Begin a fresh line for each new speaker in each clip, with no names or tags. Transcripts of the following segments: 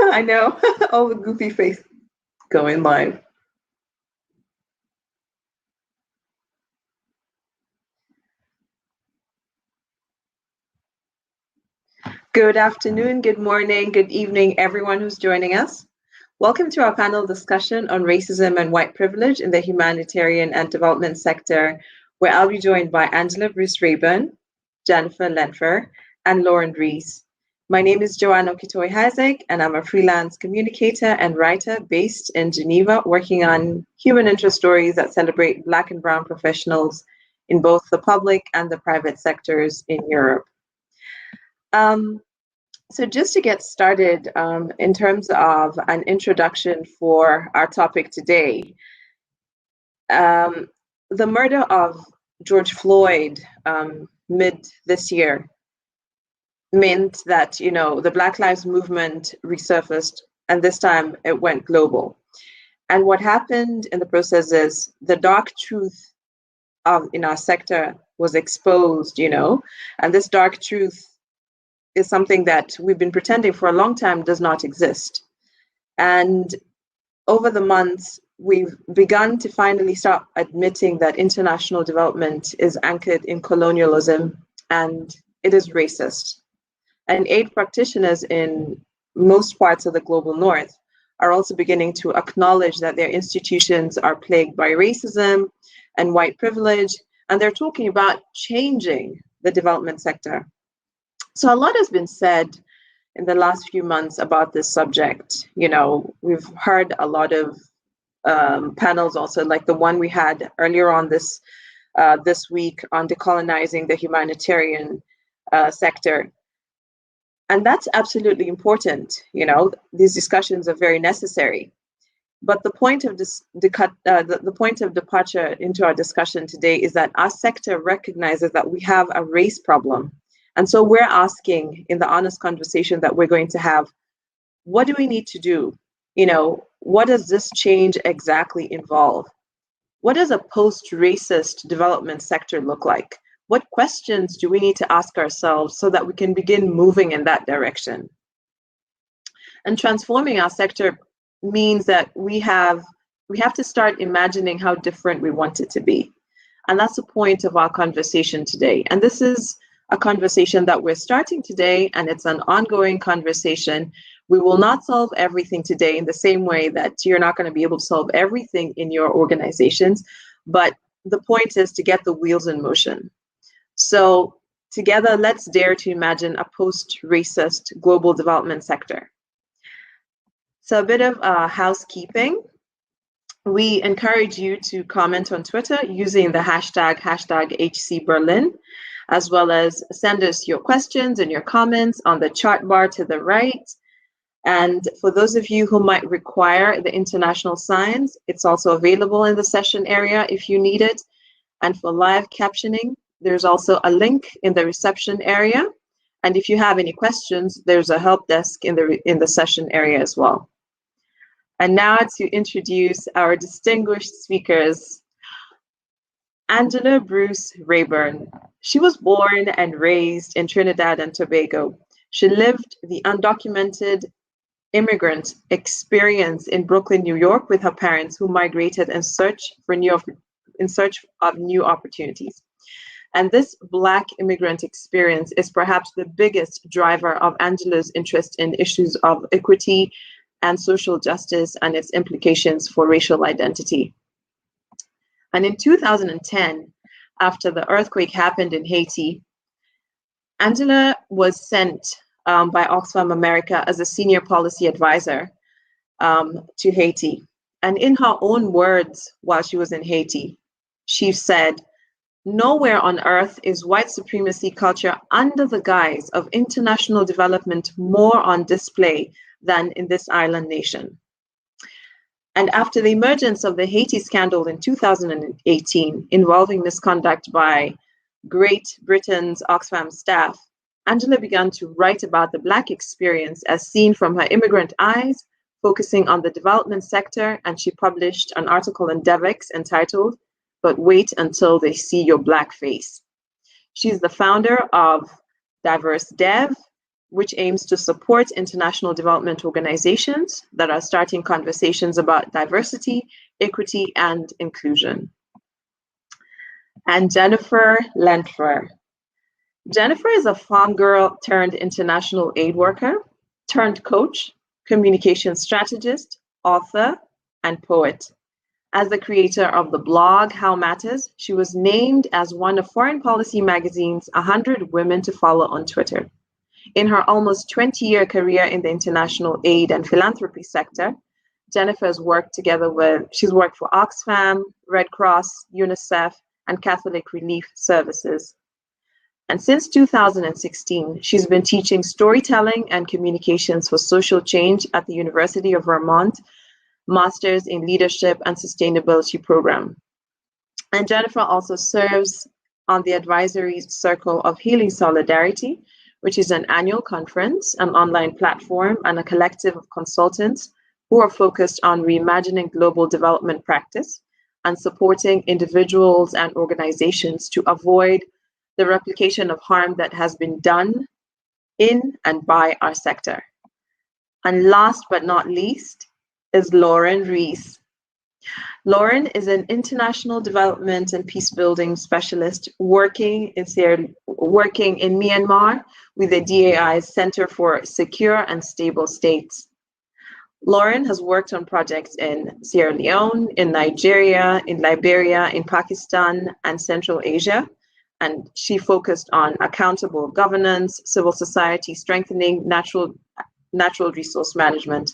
I know. All the goofy face going live. Good afternoon, good morning, good evening, everyone who's joining us. Welcome to our panel discussion on racism and white privilege in the humanitarian and development sector, where I'll be joined by Angela Bruce Rayburn, Jennifer Lenfer, and Lauren Rees. My name is Joanna Okitoy-Hazek, and I'm a freelance communicator and writer based in Geneva, working on human interest stories that celebrate Black and Brown professionals in both the public and the private sectors in Europe. So just to get started, in terms of an introduction for our topic today, the murder of George Floyd mid this year meant that, the Black Lives Movement resurfaced, and this time it went global. And what happened in the process is the dark truth in our sector was exposed, and this dark truth is something that we've been pretending for a long time does not exist. And over the months, we've begun to finally start admitting that international development is anchored in colonialism and it is racist. And aid practitioners in most parts of the global north are also beginning to acknowledge that their institutions are plagued by racism and white privilege, and they're talking about changing the development sector. So a lot has been said in the last few months about this subject. We've heard a lot of panels also, like the one we had earlier on this week on decolonizing the humanitarian sector. And that's absolutely important. These discussions are very necessary. But the point of the point of departure into our discussion today is that our sector recognizes that we have a race problem. And so we're asking in the honest conversation that we're going to have, what do we need to do? What does this change exactly involve? What does a post-racist development sector look like? What questions do we need to ask ourselves so that we can begin moving in that direction? And transforming our sector means that we have to start imagining how different we want it to be. And that's the point of our conversation today. And this is a conversation that we're starting today, and it's an ongoing conversation. We will not solve everything today in the same way that you're not going to be able to solve everything in your organizations, but the point is to get the wheels in motion. So together, let's dare to imagine a post-racist global development sector. So a bit of housekeeping. We encourage you to comment on Twitter using the hashtag #HCBerlin, as well as send us your questions and your comments on the chat bar to the right. And for those of you who might require the international signs, it's also available in the session area if you need it. And for live captioning, there's also a link in the reception area. And if you have any questions, there's a help desk in the session area as well. And now to introduce our distinguished speakers. Angela Bruce Rayburn. She was born and raised in Trinidad and Tobago. She lived the undocumented immigrant experience in Brooklyn, New York, with her parents who migrated in search of new opportunities. And this Black immigrant experience is perhaps the biggest driver of Angela's interest in issues of equity and social justice and its implications for racial identity. And in 2010, after the earthquake happened in Haiti, Angela was sent by Oxfam America as a senior policy advisor to Haiti. And in her own words, while she was in Haiti, she said, "Nowhere on earth is white supremacy culture under the guise of international development more on display than in this island nation." And after the emergence of the Haiti scandal in 2018 involving misconduct by Great Britain's Oxfam staff, Angela began to write about the Black experience as seen from her immigrant eyes, focusing on the development sector, and she published an article in Devex entitled, "But Wait Until They See Your Black Face." She's the founder of Diverse Dev, which aims to support international development organizations that are starting conversations about diversity, equity, and inclusion. And Jennifer Lentfer. Jennifer is a farm girl turned international aid worker, turned coach, communication strategist, author, and poet. As the creator of the blog How Matters, she was named as one of Foreign Policy Magazine's 100 Women to Follow on Twitter. In her almost 20-year career in the international aid and philanthropy sector, Jennifer has worked she's worked for Oxfam, Red Cross, UNICEF, and Catholic Relief Services. And since 2016, she's been teaching storytelling and communications for social change at the University of Vermont Masters in Leadership and Sustainability program. And Jennifer also serves on the advisory circle of Healing Solidarity, which is an annual conference, an online platform, and a collective of consultants who are focused on reimagining global development practice and supporting individuals and organizations to avoid the replication of harm that has been done in and by our sector. And last but not least is Lauren Rees. Lauren is an international development and peace building specialist working in Myanmar with the DAI's Center for Secure and Stable States. Lauren has worked on projects in Sierra Leone, in Nigeria, in Liberia, in Pakistan, and Central Asia. And she focused on accountable governance, civil society strengthening, natural resource management.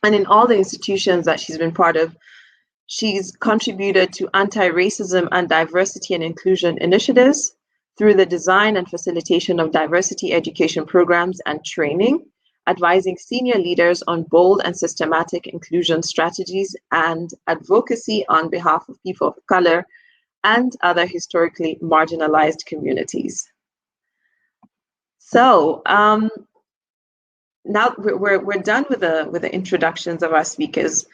And in all the institutions that she's been part of, she's contributed to anti-racism and diversity and inclusion initiatives through the design and facilitation of diversity education programs and training, advising senior leaders on bold and systematic inclusion strategies and advocacy on behalf of people of color and other historically marginalized communities. So now we're done with the introductions of our speakers.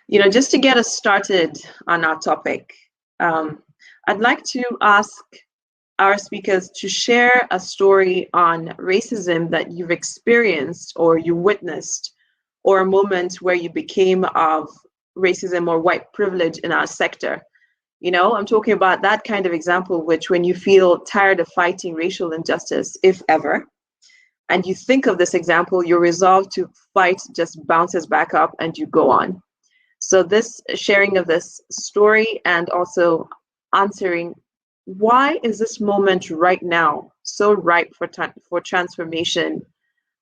Just to get us started on our topic, I'd like to ask our speakers to share a story on racism that you've experienced or you witnessed, or a moment where you became of racism or white privilege in our sector. I'm talking about that kind of example, which when you feel tired of fighting racial injustice, if ever, and you think of this example, your resolve to fight just bounces back up and you go on. So this sharing of this story and also answering, why is this moment right now so ripe for transformation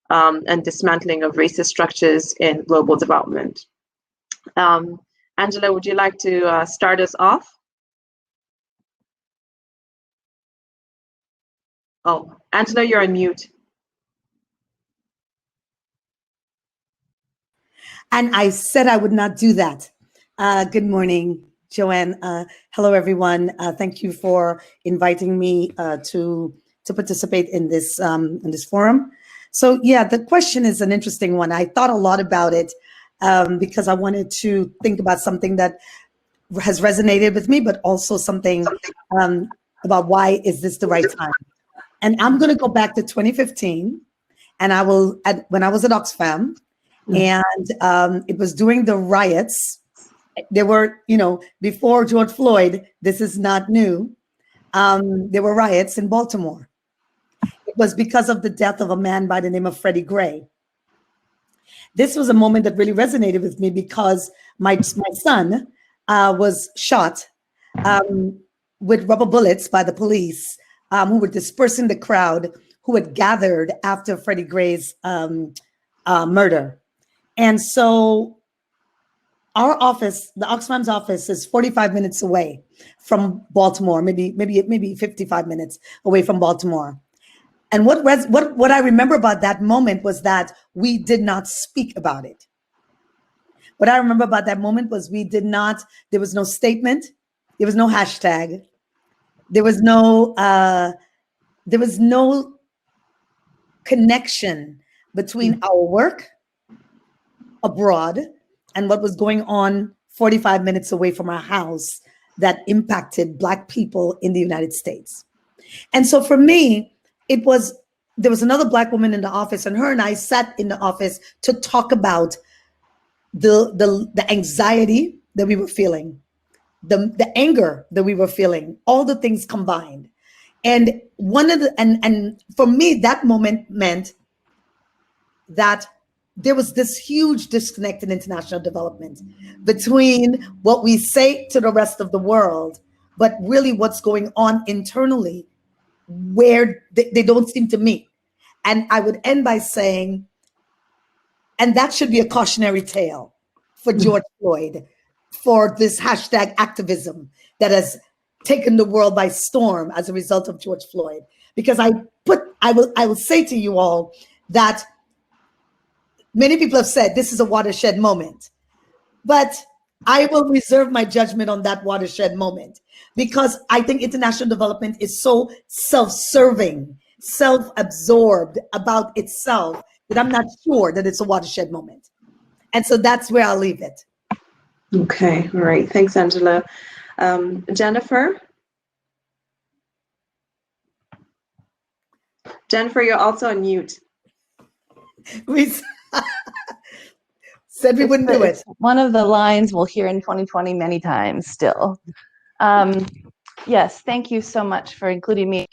and dismantling of racist structures in global development? Angela, would you like to start us off? Oh, Angela, you're on mute.
And I said I would not do that. Good morning, Joanne. Hello, everyone. Thank you for inviting me to participate in this forum. So yeah, the question is an interesting one. I thought a lot about it because I wanted to think about something that has resonated with me, but also something about why is this the right time? And I'm going to go back to 2015, and when I was at Oxfam, and it was during the riots. There were, before George Floyd, this is not new. There were riots in Baltimore. It was because of the death of a man by the name of Freddie Gray. This was a moment that really resonated with me because my son was shot with rubber bullets by the police who were dispersing the crowd who had gathered after Freddie Gray's murder. And so our office, the Oxfam's office, is 45 minutes away from Baltimore, maybe 55 minutes away from Baltimore. And what I remember about that moment was that we did not speak about it. What I remember about that moment was there was no statement, there was no hashtag, there was no connection between our work abroad and what was going on 45 minutes away from our house that impacted Black people in the United States. And so for me, it was there was another Black woman in the office, and her and I sat in the office to talk about the anxiety that we were feeling, the anger that we were feeling, all the things combined. And and for me, that moment meant that there was this huge disconnect in international development between what we say to the rest of the world, but really what's going on internally, where they don't seem to meet. And I would end by saying, and that should be a cautionary tale for George Floyd, for this hashtag activism that has taken the world by storm as a result of George Floyd. Because I will say to you all that many people have said this is a watershed moment, but I will reserve my judgment on that watershed moment, because I think international development is so self-serving, self-absorbed about itself that I'm not sure that it's a watershed moment. And so that's where I'll leave it.
Okay, all right. Thanks, Angela. Jennifer? Jennifer, you're also on mute.
We said we wouldn't do it.
One of the lines we'll hear in 2020 many times still. Yes, thank you so much for including me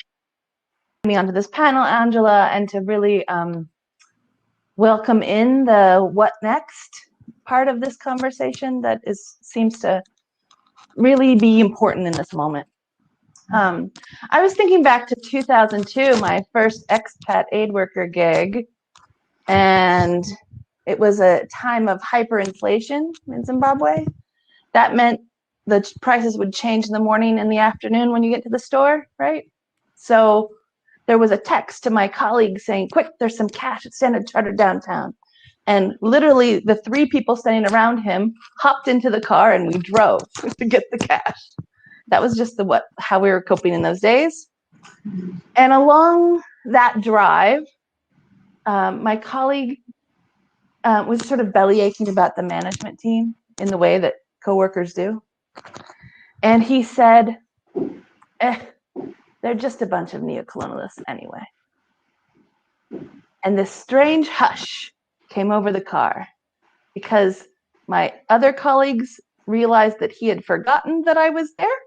onto this panel, Angela, and to really welcome in the what next part of this conversation that seems to really be important in this moment. I was thinking back to 2002, my first expat aid worker gig, and it was a time of hyperinflation in Zimbabwe. That meant the prices would change in the morning and the afternoon when you get to the store, right? So there was a text to my colleague saying, quick, there's some cash at Standard Chartered downtown. And literally the three people standing around him hopped into the car and we drove to get the cash. That was just how we were coping in those days. And along that drive, my colleague was sort of belly aching about the management team in the way that coworkers do. And he said, they're just a bunch of neocolonialists anyway. And this strange hush came over the car because my other colleagues realized that he had forgotten that I was there,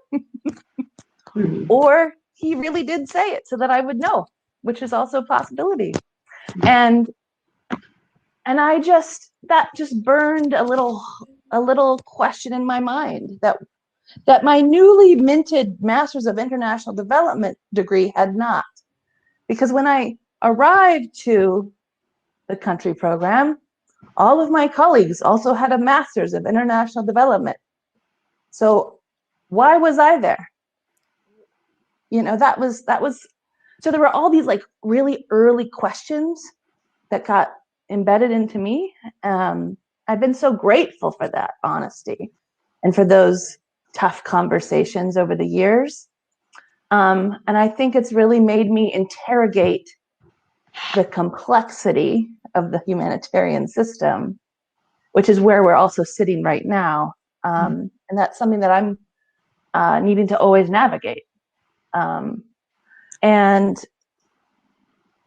or he really did say it so that I would know, which is also a possibility. And that just burned a little question in my mind that my newly minted Master's of International Development degree had not. Because when I arrived to the country program, all of my colleagues also had a Master's of International Development. So why was I there? That was, so there were all these like really early questions that got embedded into me. I've been so grateful for that honesty and for those tough conversations over the years. And I think it's really made me interrogate the complexity of the humanitarian system, which is where we're also sitting right now. And that's something that I'm needing to always navigate. And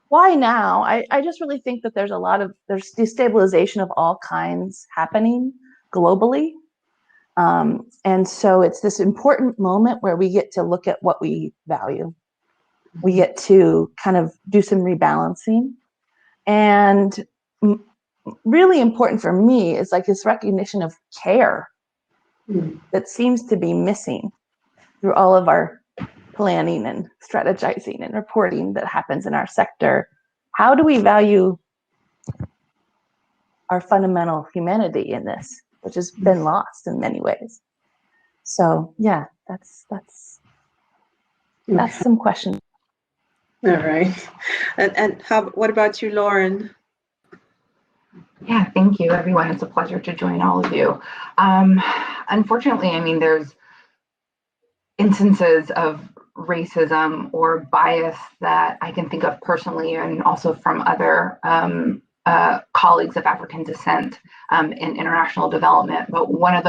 why now? I just really think that there's destabilization of all kinds happening globally. And so it's this important moment where we get to look at what we value. We get to kind of do some rebalancing. And really important for me is like this recognition of care that seems to be missing through all of our planning and strategizing and reporting that happens in our sector. How do we value our fundamental humanity in this, which has been lost in many ways? So yeah, that's some questions.
All right. And what about you, Lauren?
Yeah, thank you, everyone. It's a pleasure to join all of you. Unfortunately, I mean, there's instances of racism or bias that I can think of personally and also from other colleagues of African descent in international development. But one of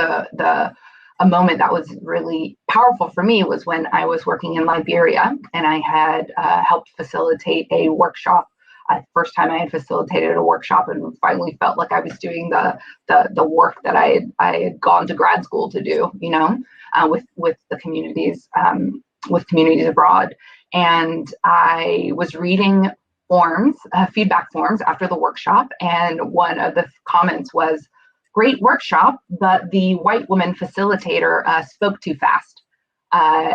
a moment that was really powerful for me was when I was working in Liberia and I had helped facilitate a workshop first time I had facilitated a workshop and finally felt like I was doing the work that I had gone to grad school to do, you know, with the communities, with communities abroad. And I was reading forms, feedback forms after the workshop, and one of the comments was, "Great workshop, but the white woman facilitator spoke too fast."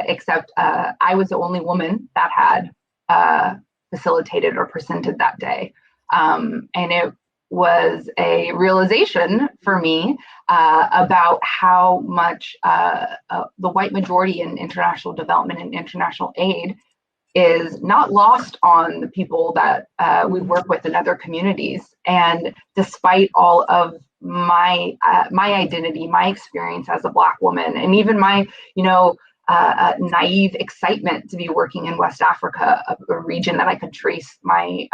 Except I was the only woman that had facilitated or presented that day. And it was a realization for me about how much the white majority in international development and international aid is not lost on the people that we work with in other communities. And despite all of my identity, my experience as a Black woman, and even my, you know, naive excitement to be working in West Africa, a region that I could trace my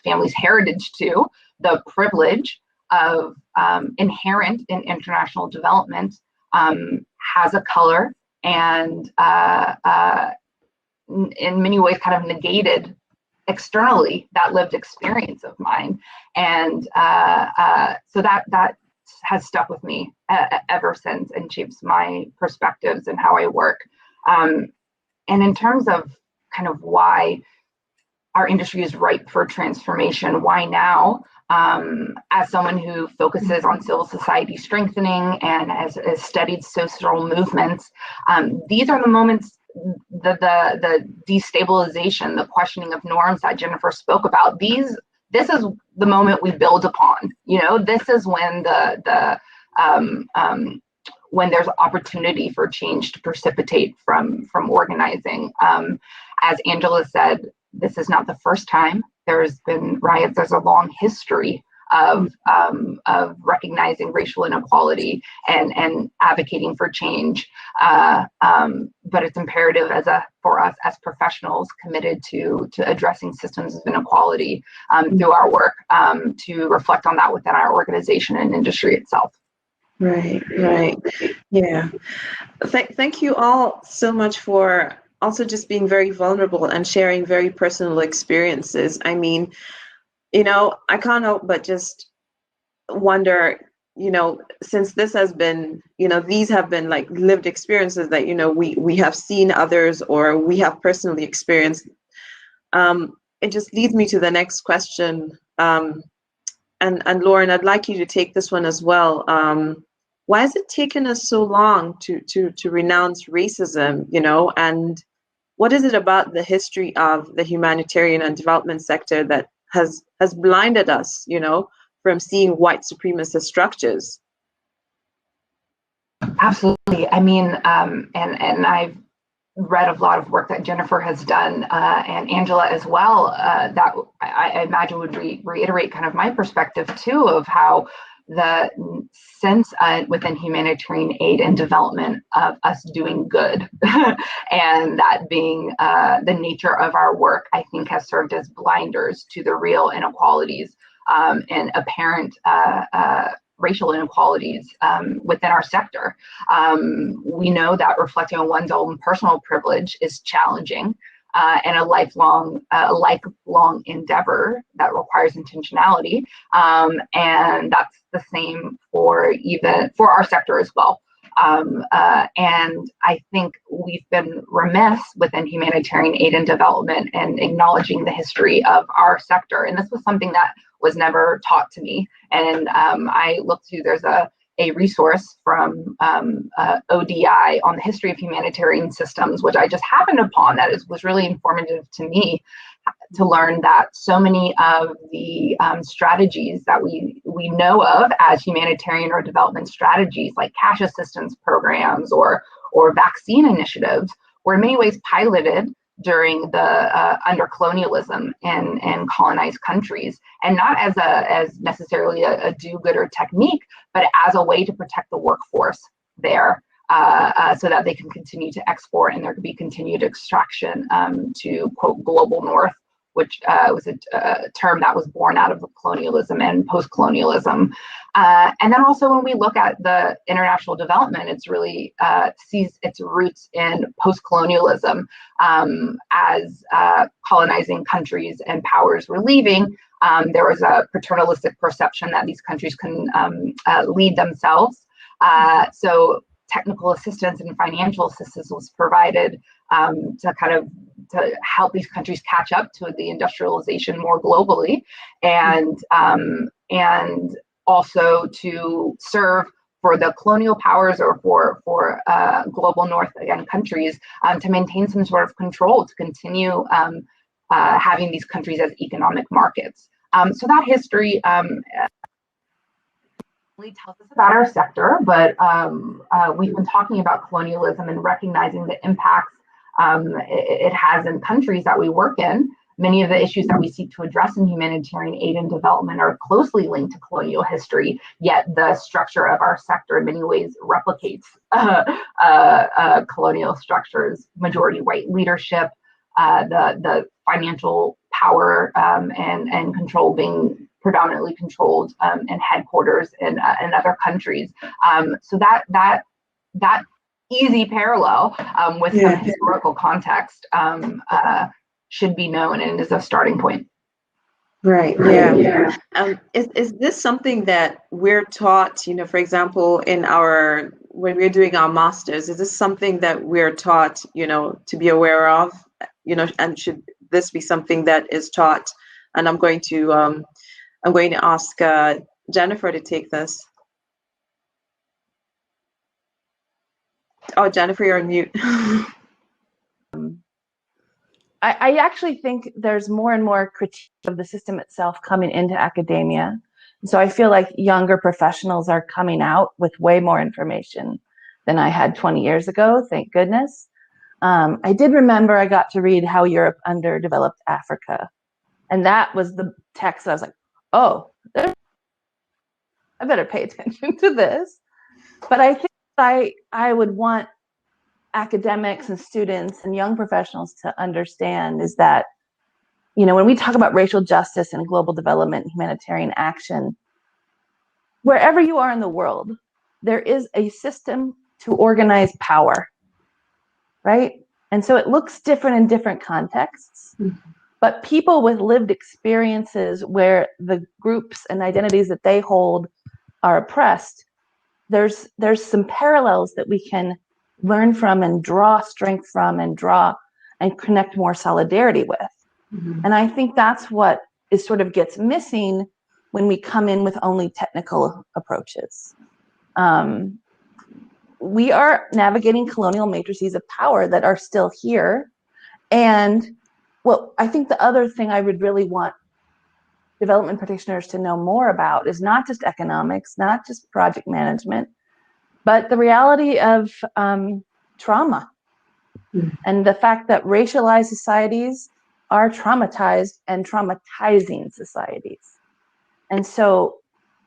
family's heritage to, the privilege of inherent in international development has a color, and in many ways kind of negated externally that lived experience of mine. And so that has stuck with me ever since and shapes my perspectives and how I work. And in terms of kind of why our industry is ripe for transformation, why now? As someone who focuses on civil society strengthening and has studied social movements, these are the moments, the destabilization, the questioning of norms that Jennifer spoke about. This is the moment we build upon. You know, this is when when there's opportunity for change to precipitate from organizing. As Angela said, this is not the first time there's been riots. There's a long history of recognizing racial inequality and advocating for change. But it's imperative for us as professionals committed to addressing systems of inequality through our work to reflect on that within our organization and industry itself.
Right. Yeah. Thank you all so much for also just being very vulnerable and sharing very personal experiences. I mean, you know, I can't help but just wonder, you know, since this has been, you know, these have been like lived experiences that, you know, we have seen others or we have personally experienced. It just leads me to the next question. And Lauren, I'd like you to take this one as well. Why has it taken us so long to renounce racism, you know, and what is it about the history of the humanitarian and development sector that has blinded us, you know, from seeing white supremacist structures?
Absolutely. I mean, and I've read a lot of work that Jennifer has done and Angela as well, that I imagine would reiterate kind of my perspective too of how the sense within humanitarian aid and development of us doing good and that being the nature of our work, I think has served as blinders to the real inequalities and apparent racial inequalities within our sector. We know that reflecting on one's own personal privilege is challenging and a lifelong endeavor that requires intentionality. And that's the same for our sector as well. And I think we've been remiss within humanitarian aid and development and acknowledging the history of our sector. And this was something that was never taught to me. And I looked to, there's a resource from ODI on the history of humanitarian systems, which I just happened upon that was really informative to me to learn that so many of the strategies that we know of as humanitarian or development strategies, like cash assistance programs or vaccine initiatives, were in many ways piloted during the under colonialism in colonized countries, and not as necessarily a do-gooder technique, but as a way to protect the workforce there, so that they can continue to export and there could be continued extraction to quote global north which was a term that was born out of colonialism and post-colonialism. And then also when we look at the international development, it's really sees its roots in post-colonialism as colonizing countries and powers were leaving. There was a paternalistic perception that these countries can lead themselves. So technical assistance and financial assistance was provided to help these countries catch up to the industrialization more globally, and also to serve for the colonial powers or for global North again countries to maintain some sort of control to continue having these countries as economic markets. So that history really tells us about our sector, but we've been talking about colonialism and recognizing the impacts it has in countries that we work in. Many of the issues that we seek to address in humanitarian aid and development are closely linked to colonial history, yet the structure of our sector in many ways replicates colonial structures, majority white leadership, the financial power and control being predominantly controlled in headquarters in other countries. So that easy parallel with some historical context should be known and is a starting point.
Right. Yeah. Is this something that we're taught, for example, when we're doing our masters, is this something that we're taught, to be aware of, and should this be something that is taught? And I'm going to ask Jennifer to take this. Oh, Jennifer, you're on mute.
I actually think there's more and more critique of the system itself coming into academia. So I feel like younger professionals are coming out with way more information than I had 20 years ago, thank goodness. I did remember I got to read How Europe Underdeveloped Africa. And that was the text that I was like, oh, I better pay attention to this. But I think I would want academics and students and young professionals to understand is that, when we talk about racial justice and global development and humanitarian action, wherever you are in the world, there is a system to organize power, right? And so it looks different in different contexts, but people with lived experiences where the groups and identities that they hold are oppressed, there's some parallels that we can learn from and draw strength from and connect more solidarity with. And I think that's what is sort of gets missing when we come in with only technical approaches. We are navigating colonial matrices of power that are still here. And I think the other thing I would really want development practitioners to know more about is not just economics, not just project management, but the reality of trauma and the fact that racialized societies are traumatized and traumatizing societies. And so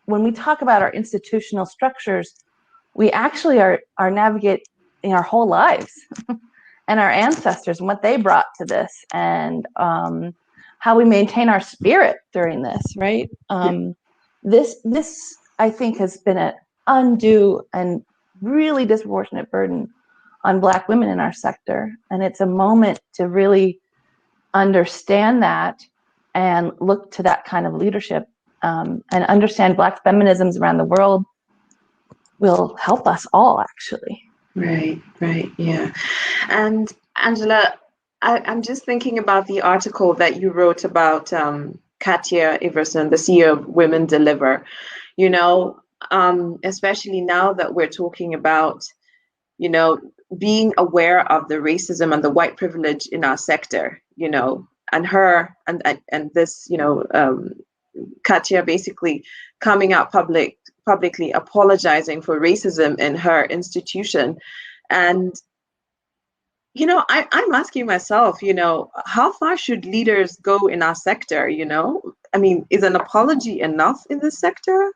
when we talk about our institutional structures, we actually are navigating our whole lives and our ancestors and what they brought to this and how we maintain our spirit during this, right? This I think has been an undue and really disproportionate burden on Black women in our sector. And it's a moment to really understand that and look to that kind of leadership and understand Black feminisms around the world will help us all, actually.
Right, yeah. And Angela, I'm just thinking about the article that you wrote about Katya Iverson, the CEO of Women Deliver, especially now that we're talking about, being aware of the racism and the white privilege in our sector, and her and this, Katya basically coming out publicly apologizing for racism in her institution. And, I'm asking myself, how far should leaders go in our sector? Is an apology enough in this sector?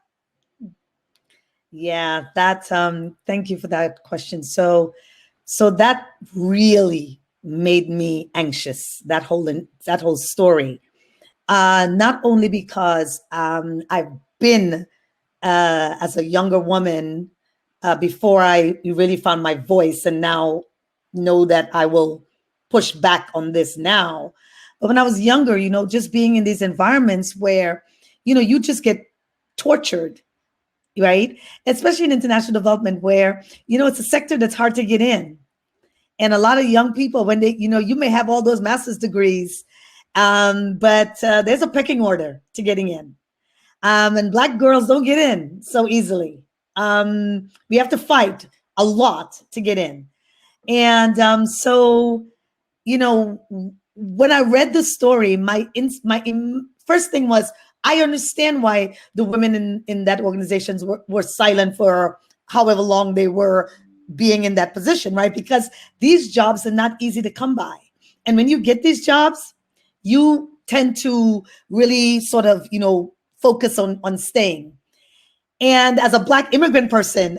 Yeah, that's thank you for that question. So that really made me anxious, that whole story. not only because I've been as a younger woman before I really found my voice, and now know that I will push back on this now. But when I was younger, just being in these environments where, you just get tortured, right? Especially in international development where, it's a sector that's hard to get in. And a lot of young people, when they, you may have all those master's degrees, but there's a pecking order to getting in. And Black girls don't get in so easily. We have to fight a lot to get in. And so, when I read the story, my first thing was, I understand why the women in that organizations were silent for however long they were being in that position, right? Because these jobs are not easy to come by. And when you get these jobs, you tend to really sort of, focus on staying. And as a Black immigrant person,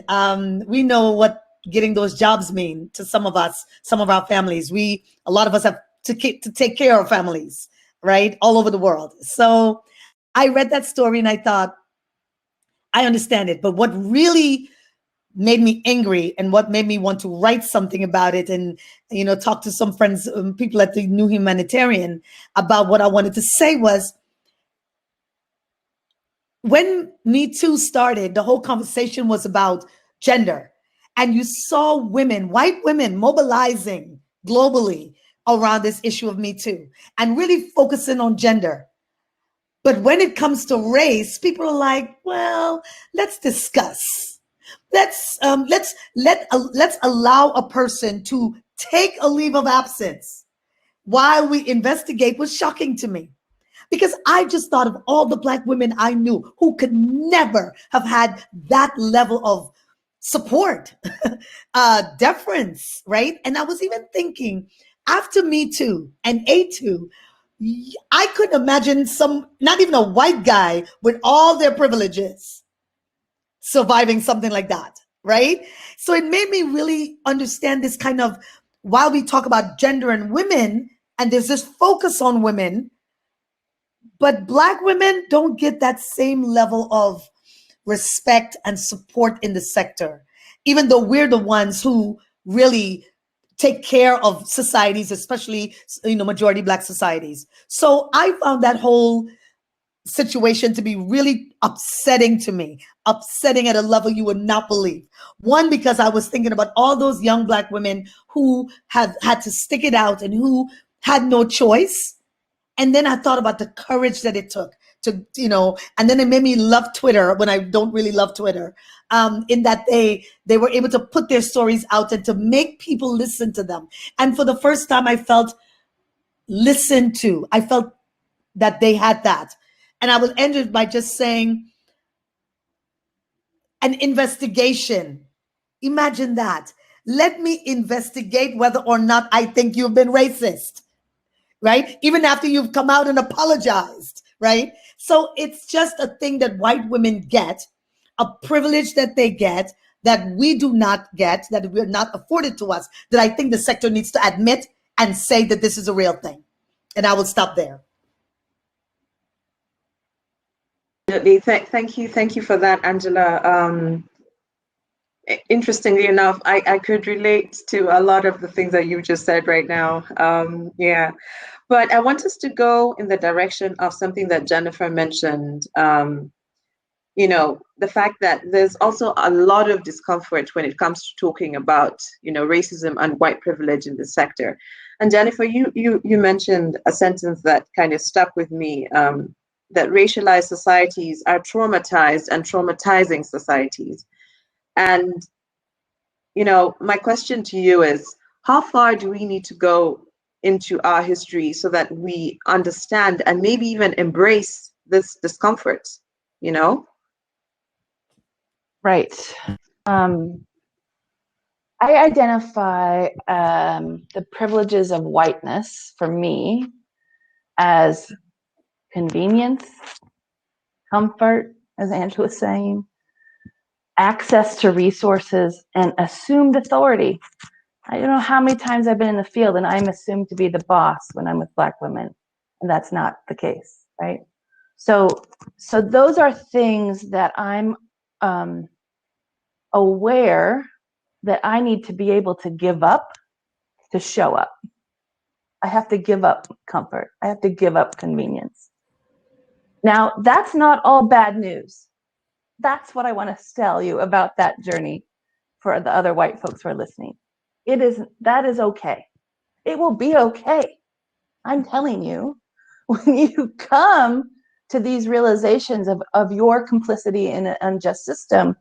we know what getting those jobs mean to some of us, some of our families. A lot of us have to take care of families, right? All over the world. So I read that story and I thought, I understand it. But what really made me angry and what made me want to write something about it and, talk to some friends, people at the New Humanitarian about what I wanted to say was, when Me Too started, the whole conversation was about gender. And you saw women, white women, mobilizing globally around this issue of Me Too and really focusing on gender. But when it comes to race, people are like, well, let's discuss. Let's allow a person to take a leave of absence while we investigate was shocking to me. Because I just thought of all the Black women I knew who could never have had that level of support, deference, right? And I was even thinking, after Me Too and A2, I couldn't imagine not even a white guy with all their privileges surviving something like that, right? So it made me really understand this kind of, while we talk about gender and women, and there's this focus on women, but Black women don't get that same level of respect and support in the sector, even though we're the ones who really take care of societies, especially, majority Black societies. So I found that whole situation to be really upsetting to me, upsetting at a level you would not believe. One, because I was thinking about all those young Black women who have had to stick it out and who had no choice. And then I thought about the courage that it took to, and then it made me love Twitter when I don't really love Twitter, in that they were able to put their stories out and to make people listen to them. And for the first time, I felt listened to. I felt that they had that. And I will end it by just saying, an investigation. Imagine that. Let me investigate whether or not I think you've been racist, right? Even after you've come out and apologized, right? So it's just a thing that white women get, a privilege that they get, that we do not get, that we're not afforded to us, that I think the sector needs to admit and say that this is a real thing. And I will stop there.
Thank you for that, Angela. Interestingly enough, I could relate to a lot of the things that you just said right now. Yeah, but I want us to go in the direction of something that Jennifer mentioned. The fact that there's also a lot of discomfort when it comes to talking about, racism and white privilege in the sector. And Jennifer, you mentioned a sentence that kind of stuck with me. That racialized societies are traumatized and traumatizing societies. And, my question to you is, how far do we need to go into our history so that we understand and maybe even embrace this discomfort,
Right. I identify the privileges of whiteness for me as convenience, comfort, as Angela was saying, access to resources, and assumed authority. I don't know how many times I've been in the field and I'm assumed to be the boss when I'm with Black women, and that's not the case. right? So those are things that I'm aware that I need to be able to give up to show up. I have to give up comfort. I have to give up convenience. Now, that's not all bad news. That's what I want to tell you about that journey for the other white folks who are listening. That is okay. It will be okay. I'm telling you, when you come to these realizations of your complicity in an unjust system,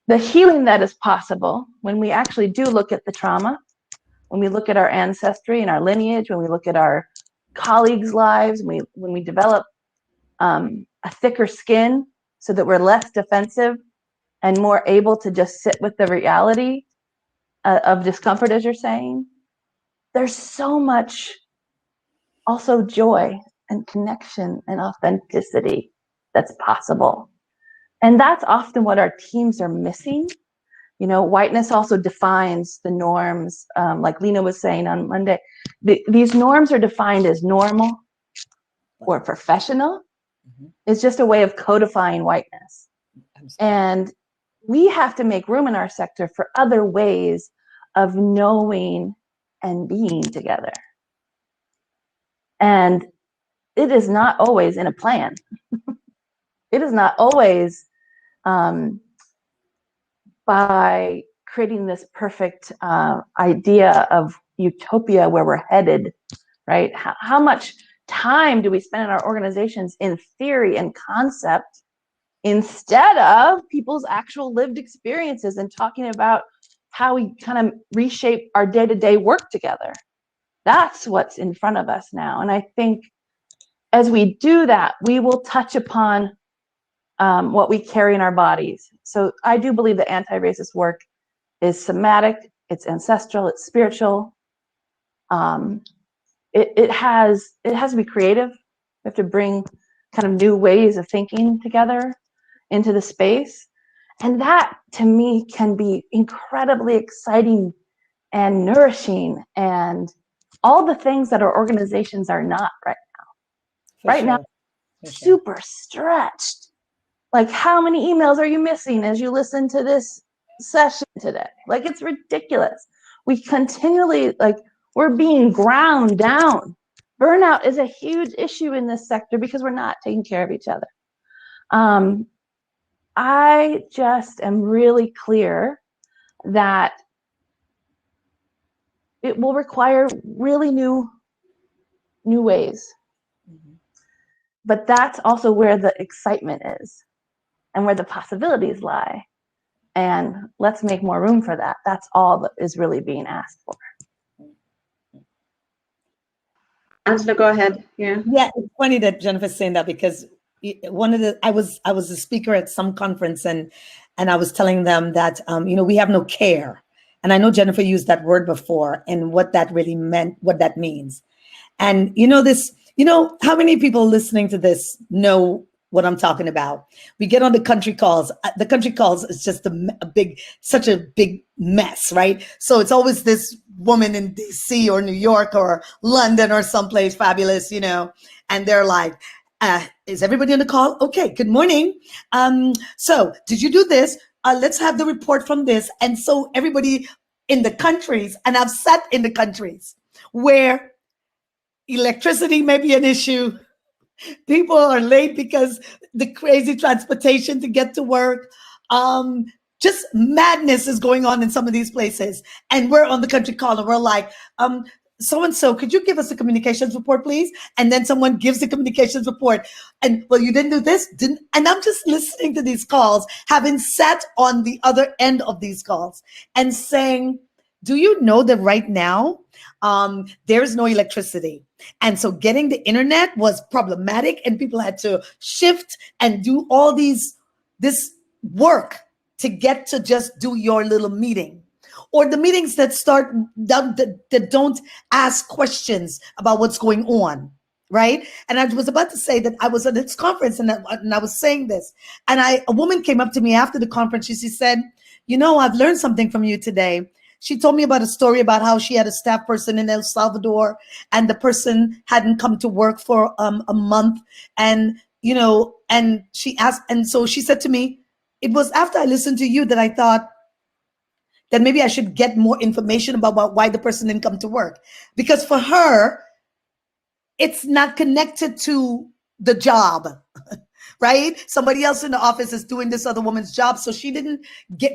the healing that is possible when we actually do look at the trauma, when we look at our ancestry and our lineage, when we look at our colleagues' lives, when we develop a thicker skin so that we're less defensive and more able to just sit with the reality of discomfort, as you're saying, there's so much also joy and connection and authenticity that's possible. And that's often what our teams are missing. You know, whiteness also defines the norms, like Lena was saying on Monday. These norms are defined as normal or professional. It's just a way of codifying whiteness. And we have to make room in our sector for other ways of knowing and being together. And it is not always in a plan. It is not always by creating this perfect idea of utopia where we're headed, right? How much time do we spend in our organizations in theory and concept instead of people's actual lived experiences and talking about how we kind of reshape our day-to-day work together? That's what's in front of us now. And I think as we do that, we will touch upon what we carry in our bodies. So I do believe that anti-racist work is somatic, it's ancestral, it's spiritual. It has to be creative. We have to bring kind of new ways of thinking together into the space. And that, to me, can be incredibly exciting and nourishing and all the things that our organizations are not right now. Right now, super stretched. Like, how many emails are you missing as you listen to this session today? Like, it's ridiculous. We continually, we're being ground down. Burnout is a huge issue in this sector because we're not taking care of each other. I just am really clear that it will require really new ways. But that's also where the excitement is and where the possibilities lie. And let's make more room for that. That's all that is really being asked for.
Angela, go ahead. Yeah,
it's funny that Jennifer's saying that, because I was a speaker at some conference, and I was telling them that we have no care. And I know Jennifer used that word before, and what that really meant, what that means. And how many people listening to this know what I'm talking about? We get on the country calls. The country calls is just such a big mess, right? So it's always this woman in DC or New York or London or someplace fabulous, and they're like, is everybody on the call? Okay, good morning. So did you do this? Let's have the report from this. And so everybody in the countries, and I've sat in the countries where electricity may be an issue. People are late because the crazy transportation to get to work. Just madness is going on in some of these places. And we're on the country call and we're like, so-and-so, could you give us a communications report, please? And then someone gives the communications report. And, well, you didn't do this, and I'm just listening to these calls, having sat on the other end of these calls and saying, do you know that right now there's no electricity? And so getting the internet was problematic, and people had to shift and do all this work to get to just do your little meeting, or the meetings that don't ask questions about what's going on, right? And I was about to say that I was at this conference and I was saying this, and a woman came up to me after the conference. She said, I've learned something from you today. She told me about a story about how she had a staff person in El Salvador, and the person hadn't come to work for a month. And, you know, and she asked, and so she said to me, it was after I listened to you that I thought that maybe I should get more information about why the person didn't come to work. Because for her, it's not connected to the job, right? Somebody else in the office is doing this other woman's job, so she didn't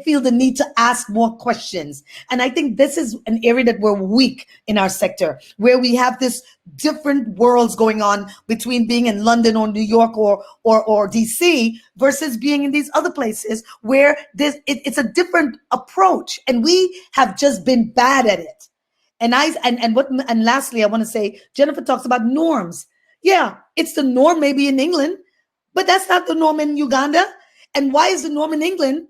feel the need to ask more questions. And I think this is an area that we're weak in our sector, where we have this different worlds going on between being in London or New York or DC versus being in these other places where it's a different approach, and we have just been bad at it. And lastly, I want to say, Jennifer talks about norms. Yeah, it's the norm maybe in England, but that's not the norm in Uganda. And why is the norm in England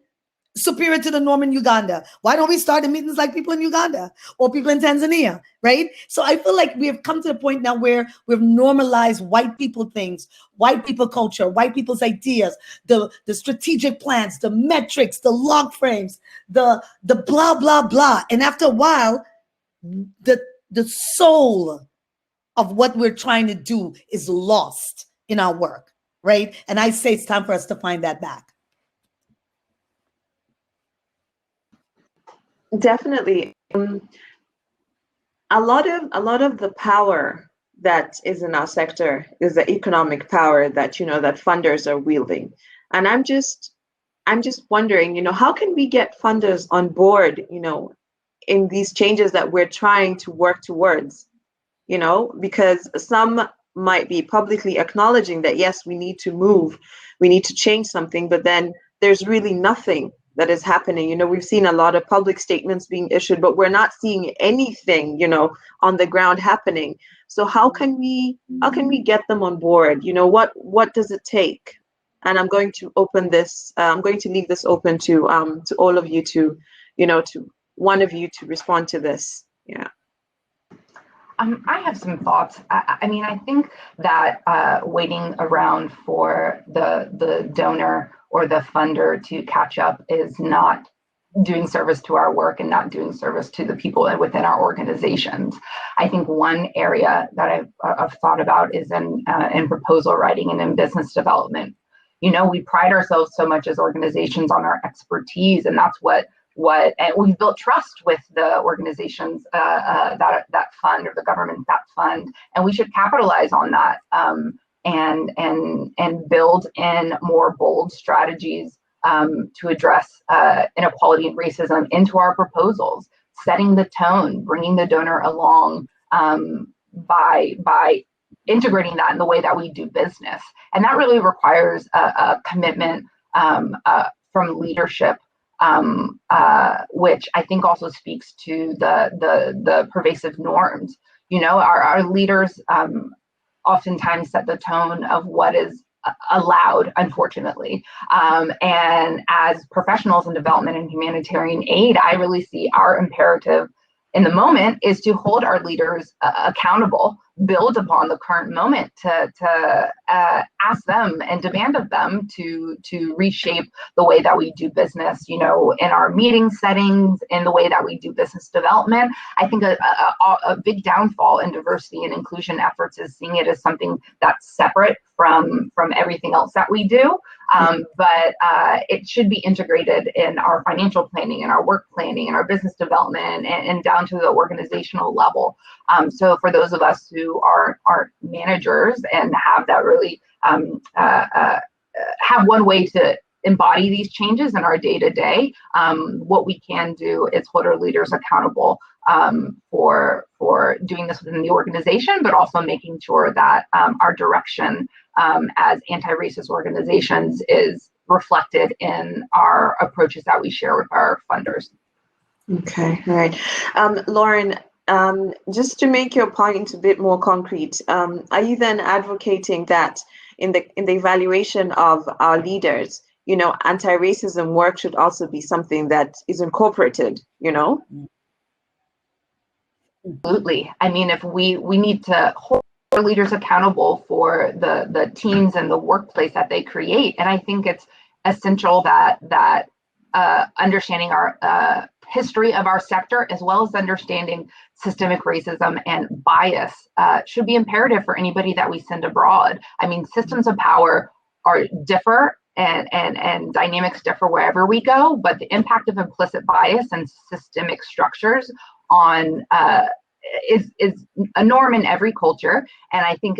superior to the norm in Uganda? Why don't we start in meetings like people in Uganda or people in Tanzania, right? So I feel like we have come to the point now where we've normalized white people things, white people culture, white people's ideas, the strategic plans, the metrics, the log frames, the blah, blah, blah. And after a while, the soul of what we're trying to do is lost in our work, right? And I say it's time for us to find that back.
Definitely. A lot of the power that is in our sector is the economic power that, you know, that funders are wielding. And I'm just wondering, you know, how can we get funders on board, you know, in these changes that we're trying to work towards, you know, because some might be publicly acknowledging that, yes, we need to move, we need to change something, but then there's really nothing that is happening. You know, we've seen a lot of public statements being issued, but we're not seeing anything, you know, on the ground happening. So how can we get them on board? You know, what does it take? And I'm going to open this, I'm going to leave this open to all of you to, you know, to one of you to respond to this. Yeah.
I have some thoughts. I mean, I think that waiting around for the donor or the funder to catch up is not doing service to our work and not doing service to the people within our organizations. I think one area that I've thought about is in proposal writing and in business development. You know, we pride ourselves so much as organizations on our expertise, and that's what and we've built trust with the organizations that fund, or the government that fund, and we should capitalize on that and build in more bold strategies to address inequality and racism into our proposals, setting the tone, bringing the donor along by integrating that in the way that we do business. And that really requires a commitment from leadership, which I think also speaks to the pervasive norms. You know, our leaders oftentimes set the tone of what is allowed, unfortunately. And as professionals in development and humanitarian aid, I really see our imperative in the moment is to hold our leaders accountable, build upon the current moment to ask them and demand of them to reshape the way that we do business, you know, in our meeting settings, in the way that we do business development. I think a big downfall in diversity and inclusion efforts is seeing it as something that's separate from everything else that we do. But it should be integrated in our financial planning and our work planning and our business development and down to the organizational level. So for those of us who are managers and have that really have one way to embody these changes in our day-to-day, what we can do is hold our leaders accountable for doing this within the organization, but also making sure that our direction as anti-racist organizations is reflected in our approaches that we share with our funders.
Okay, all right. Lauren, just to make your point a bit more concrete, are you then advocating that in the evaluation of our leaders, you know, anti-racism work should also be something that is incorporated, you know?
Absolutely. I mean, if we need to hold our leaders accountable for the teams and the workplace that they create, and I think it's essential that understanding our history of our sector, as well as understanding systemic racism and bias, should be imperative for anybody that we send abroad. I mean, systems of power differ and dynamics differ wherever we go, but the impact of implicit bias and systemic structures on is a norm in every culture. And I think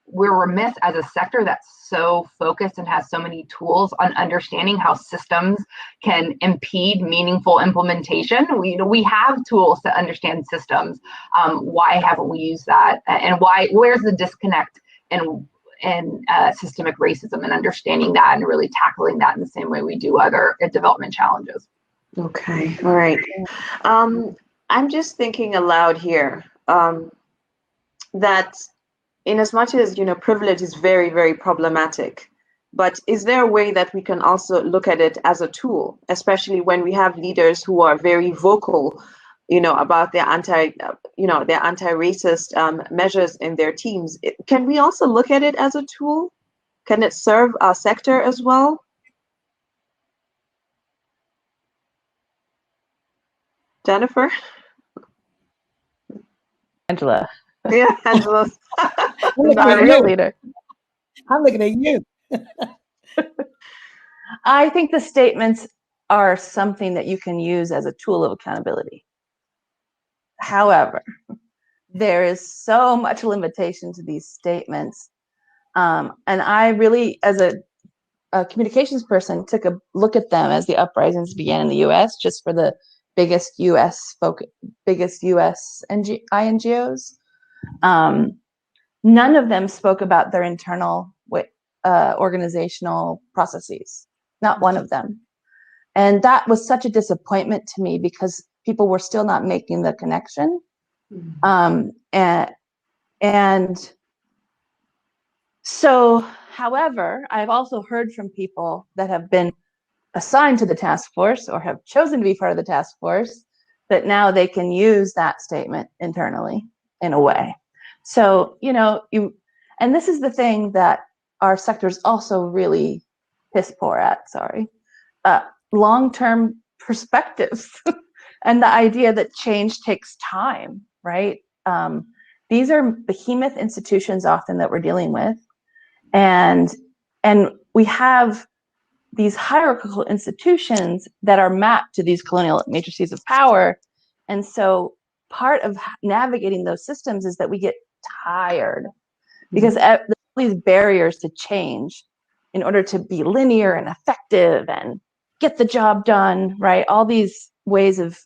we're remiss as a sector that's so focused and has so many tools on understanding how systems can impede meaningful implementation. We have tools to understand systems. Why haven't we used that? And where's the disconnect and systemic racism, and understanding that and really tackling that in the same way we do other development challenges?
Okay, all right. I'm just thinking aloud here that in as much as, privilege is very, very problematic, but is there a way that we can also look at it as a tool, especially when we have leaders who are very vocal, about their anti-racist measures in their teams? Can we also look at it as a tool? Can it serve our sector as well? Jennifer?
Angela.
Yeah, Angela.
Our real leader.
I'm looking at you.
I think the statements are something that you can use as a tool of accountability. However, there is so much limitation to these statements. And I really, as a communications person, took a look at them as the uprisings began in the US, just for the biggest US INGOs. None of them spoke about their internal organizational processes. Not one of them. And that was such a disappointment to me, because people were still not making the connection. And so, however, I've also heard from people that have been assigned to the task force or have chosen to be part of the task force that now they can use that statement internally in a way. So, and this is the thing that our sector is also really piss poor at, long-term perspectives and the idea that change takes time, right? These are behemoth institutions often that we're dealing with. And we have these hierarchical institutions that are mapped to these colonial matrices of power. And so part of navigating those systems is that we get tired, because there's all these barriers to change in order to be linear and effective and get the job done, right? All these ways of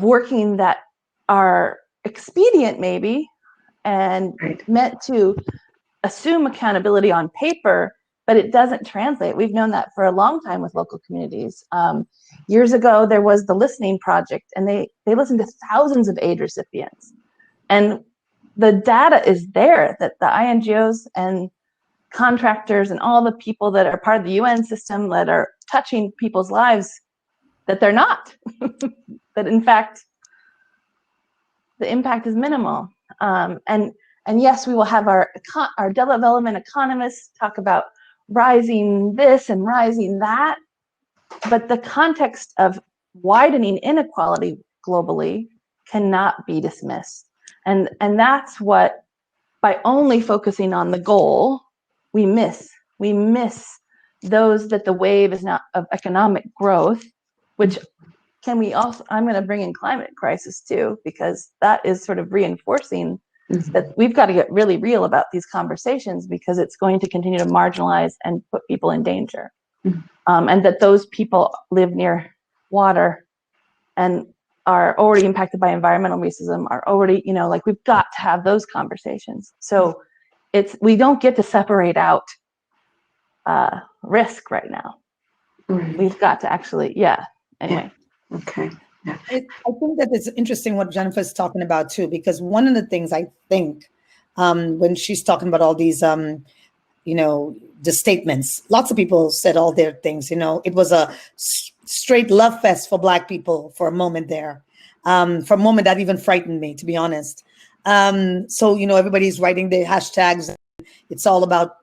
working that are expedient maybe and meant to assume accountability on paper, but it doesn't translate. We've known that for a long time with local communities. Years ago, there was the Listening Project, and they listened to thousands of aid recipients. And the data is there that the INGOs and contractors and all the people that are part of the UN system that are touching people's lives, that they're not. That in fact, the impact is minimal. And yes, we will have our development economists talk about rising this and rising that, but the context of widening inequality globally cannot be dismissed. And that's what, by only focusing on the goal, we miss those that the wave is not of economic growth, which can we also, I'm going to bring in climate crisis too, because that is sort of reinforcing that we've got to get really real about these conversations, because it's going to continue to marginalize and put people in danger. And that those people live near water and are already impacted by environmental racism, are already, we've got to have those conversations. So we don't get to separate out risk right now. We've got to actually, anyway.
Okay. Yeah.
I think that it's interesting what Jennifer's talking about too, because one of the things I think when she's talking about all these, the statements, lots of people said all their things, it was a straight love fest for Black people for a moment there, for a moment that even frightened me, to be honest. So, everybody's writing their hashtags. It's all about,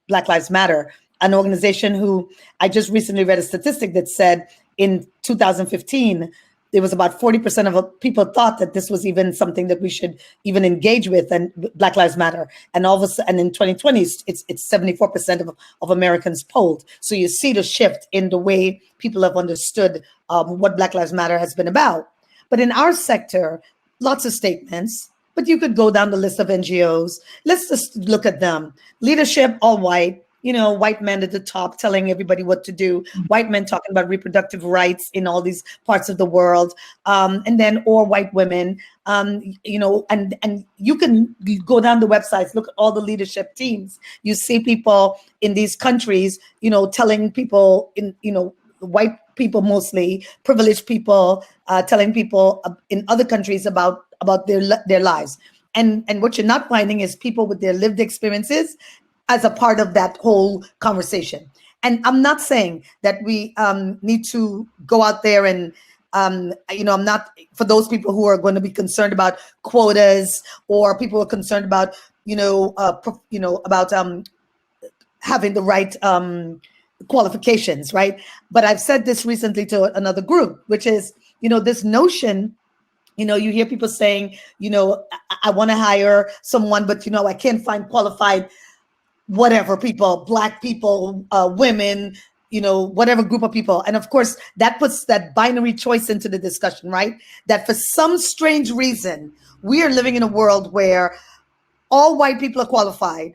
Black Lives Matter. An organization who I just recently read a statistic that said in 2015, there was about 40% of people thought that this was even something that we should even engage with, and Black Lives Matter. And all of a sudden, in 2020, it's 74% of Americans polled. So you see the shift in the way people have understood what Black Lives Matter has been about. But in our sector, lots of statements, but you could go down the list of NGOs. Let's just look at them. Leadership, all white. White men at the top telling everybody what to do, white men talking about reproductive rights in all these parts of the world, or white women, and you can go down the websites, look at all the leadership teams. You see people in these countries, telling people white people, mostly privileged people, telling people in other countries about their lives. And what you're not finding is people with their lived experiences as a part of that whole conversation. And I'm not saying that we need to go out there and, I'm not, for those people who are going to be concerned about quotas, or people who are concerned about, having the right qualifications, right? But I've said this recently to another group, which is, this notion, you hear people saying, I want to hire someone, but, I can't find qualified whatever people, Black people, women, whatever group of people. And of course, that puts that binary choice into the discussion, right? That for some strange reason, we are living in a world where all white people are qualified,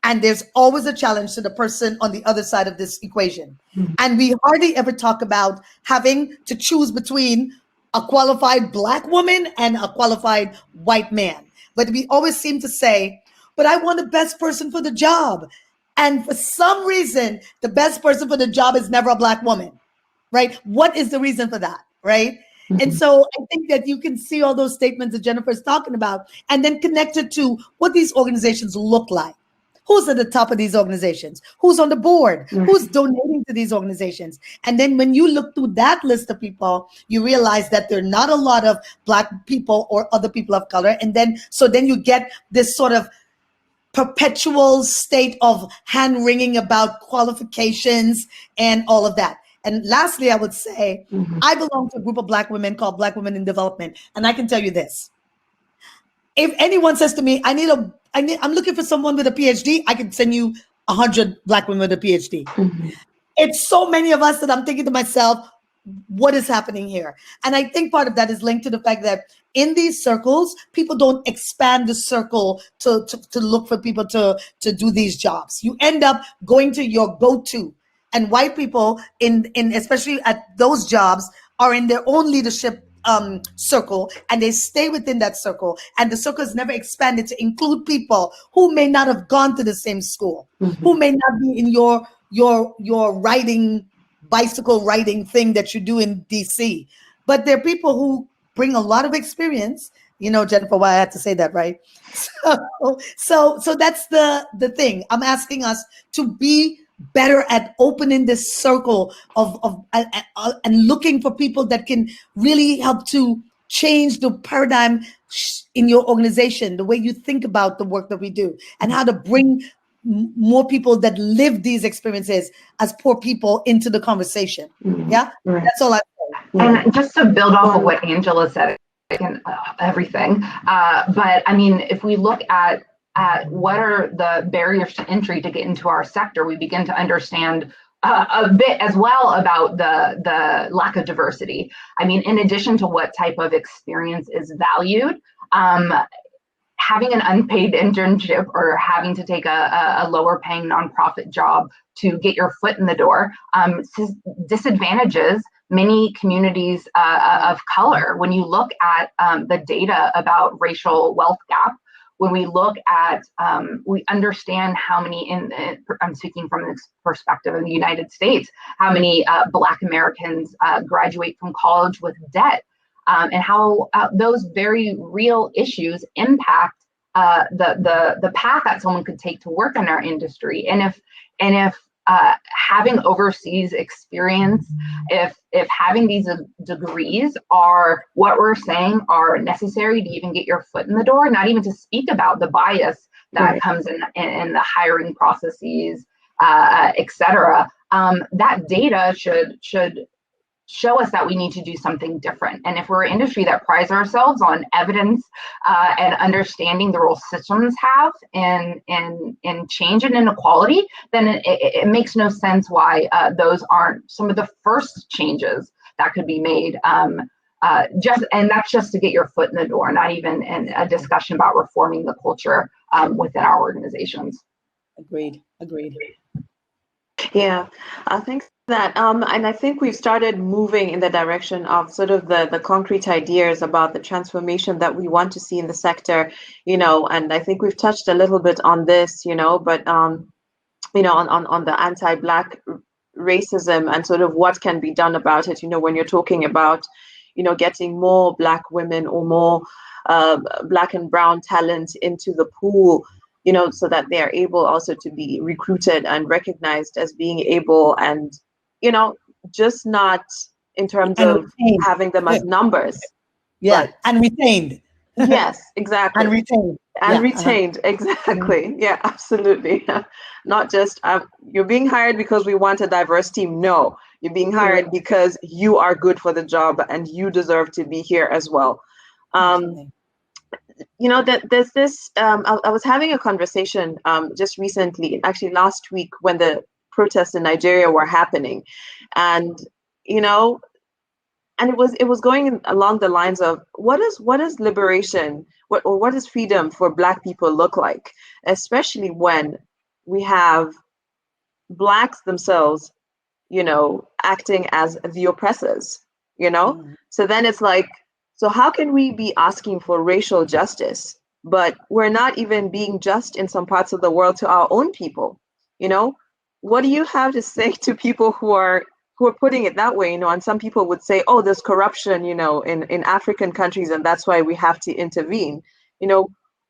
and there's always a challenge to the person on the other side of this equation. Mm-hmm. And we hardly ever talk about having to choose between a qualified Black woman and a qualified white man. But we always seem to say, but I want the best person for the job. And for some reason, the best person for the job is never a Black woman, right? What is the reason for that, right? Mm-hmm. And so I think that you can see all those statements that Jennifer's talking about, and then connect it to what these organizations look like. Who's at the top of these organizations? Who's on the board? Mm-hmm. Who's donating to these organizations? And then when you look through that list of people, you realize that there are not a lot of Black people or other people of color. And then you get this sort of perpetual state of hand wringing about qualifications and all of that. And lastly, I would say, mm-hmm. I belong to a group of Black women called Black Women in Development. And I can tell you this. If anyone says to me, I'm looking for someone with a PhD, I can send you 100 Black women with a PhD. Mm-hmm. It's so many of us that I'm thinking to myself, what is happening here? And I think part of that is linked to the fact that in these circles, people don't expand the circle to look for people to do these jobs. You end up going to your go-to. And white people, in especially at those jobs, are in their own leadership circle, and they stay within that circle. And the circle is never expanded to include people who may not have gone to the same school, mm-hmm. who may not be in your bicycle riding thing that you do in DC. But there are people who bring a lot of experience. Jennifer, why I had to say that, right? So that's the thing. I'm asking us to be better at opening this circle of and looking for people that can really help to change the paradigm in your organization, the way you think about the work that we do, and how to bring more people that live these experiences as poor people into the conversation. Mm-hmm. Yeah, right. That's all I say.
And just to build off of what Angela said, and everything, but I mean, if we look at what are the barriers to entry to get into our sector, we begin to understand a bit as well about the lack of diversity. I mean, in addition to what type of experience is valued, having an unpaid internship or having to take a lower paying nonprofit job to get your foot in the door disadvantages many communities of color. When you look at the data about racial wealth gap, when we look at, we understand how many, I'm speaking from this perspective of the United States, how many Black Americans graduate from college with debt, and how those very real issues impact the path that someone could take to work in our industry. And if having overseas experience, if having these degrees are what we're saying are necessary to even get your foot in the door, not even to speak about the bias that right. comes in the hiring processes, et cetera, that data should show us that we need to do something different. And if we're an industry that prides ourselves on evidence and understanding the role systems have in change and inequality, then it makes no sense why those aren't some of the first changes that could be made. And that's just to get your foot in the door, not even in a discussion about reforming the culture within our organizations.
Agreed.
Yeah, I think that, and I think we've started moving in the direction of sort of the concrete ideas about the transformation that we want to see in the sector, and I think we've touched a little bit on this, but, on the anti-Black racism and sort of what can be done about it, when you're talking about, getting more Black women or more Black and brown talent into the pool, so that they are able also to be recruited and recognized as being able and, just not in terms
And
of
retained.
having them as numbers.
Yeah,
But
and retained.
yes, exactly.
And retained.
And
Yeah,
retained, exactly. Yeah, absolutely. Not just you're being hired because we want a diverse team. No, you're being hired because you are good for the job and you deserve to be here as well. That there's this, I was having a conversation just recently, actually last week, when the protests in Nigeria were happening, and and it was going along the lines of what is liberation, what does freedom for Black people look like, especially when we have Blacks themselves, acting as the oppressors, So then it's like, so how can we be asking for racial justice, but we're not even being just in some parts of the world to our own people? What do you have to say to people who are putting it that way? And some people would say, oh, there's corruption, in African countries, and that's why we have to intervene.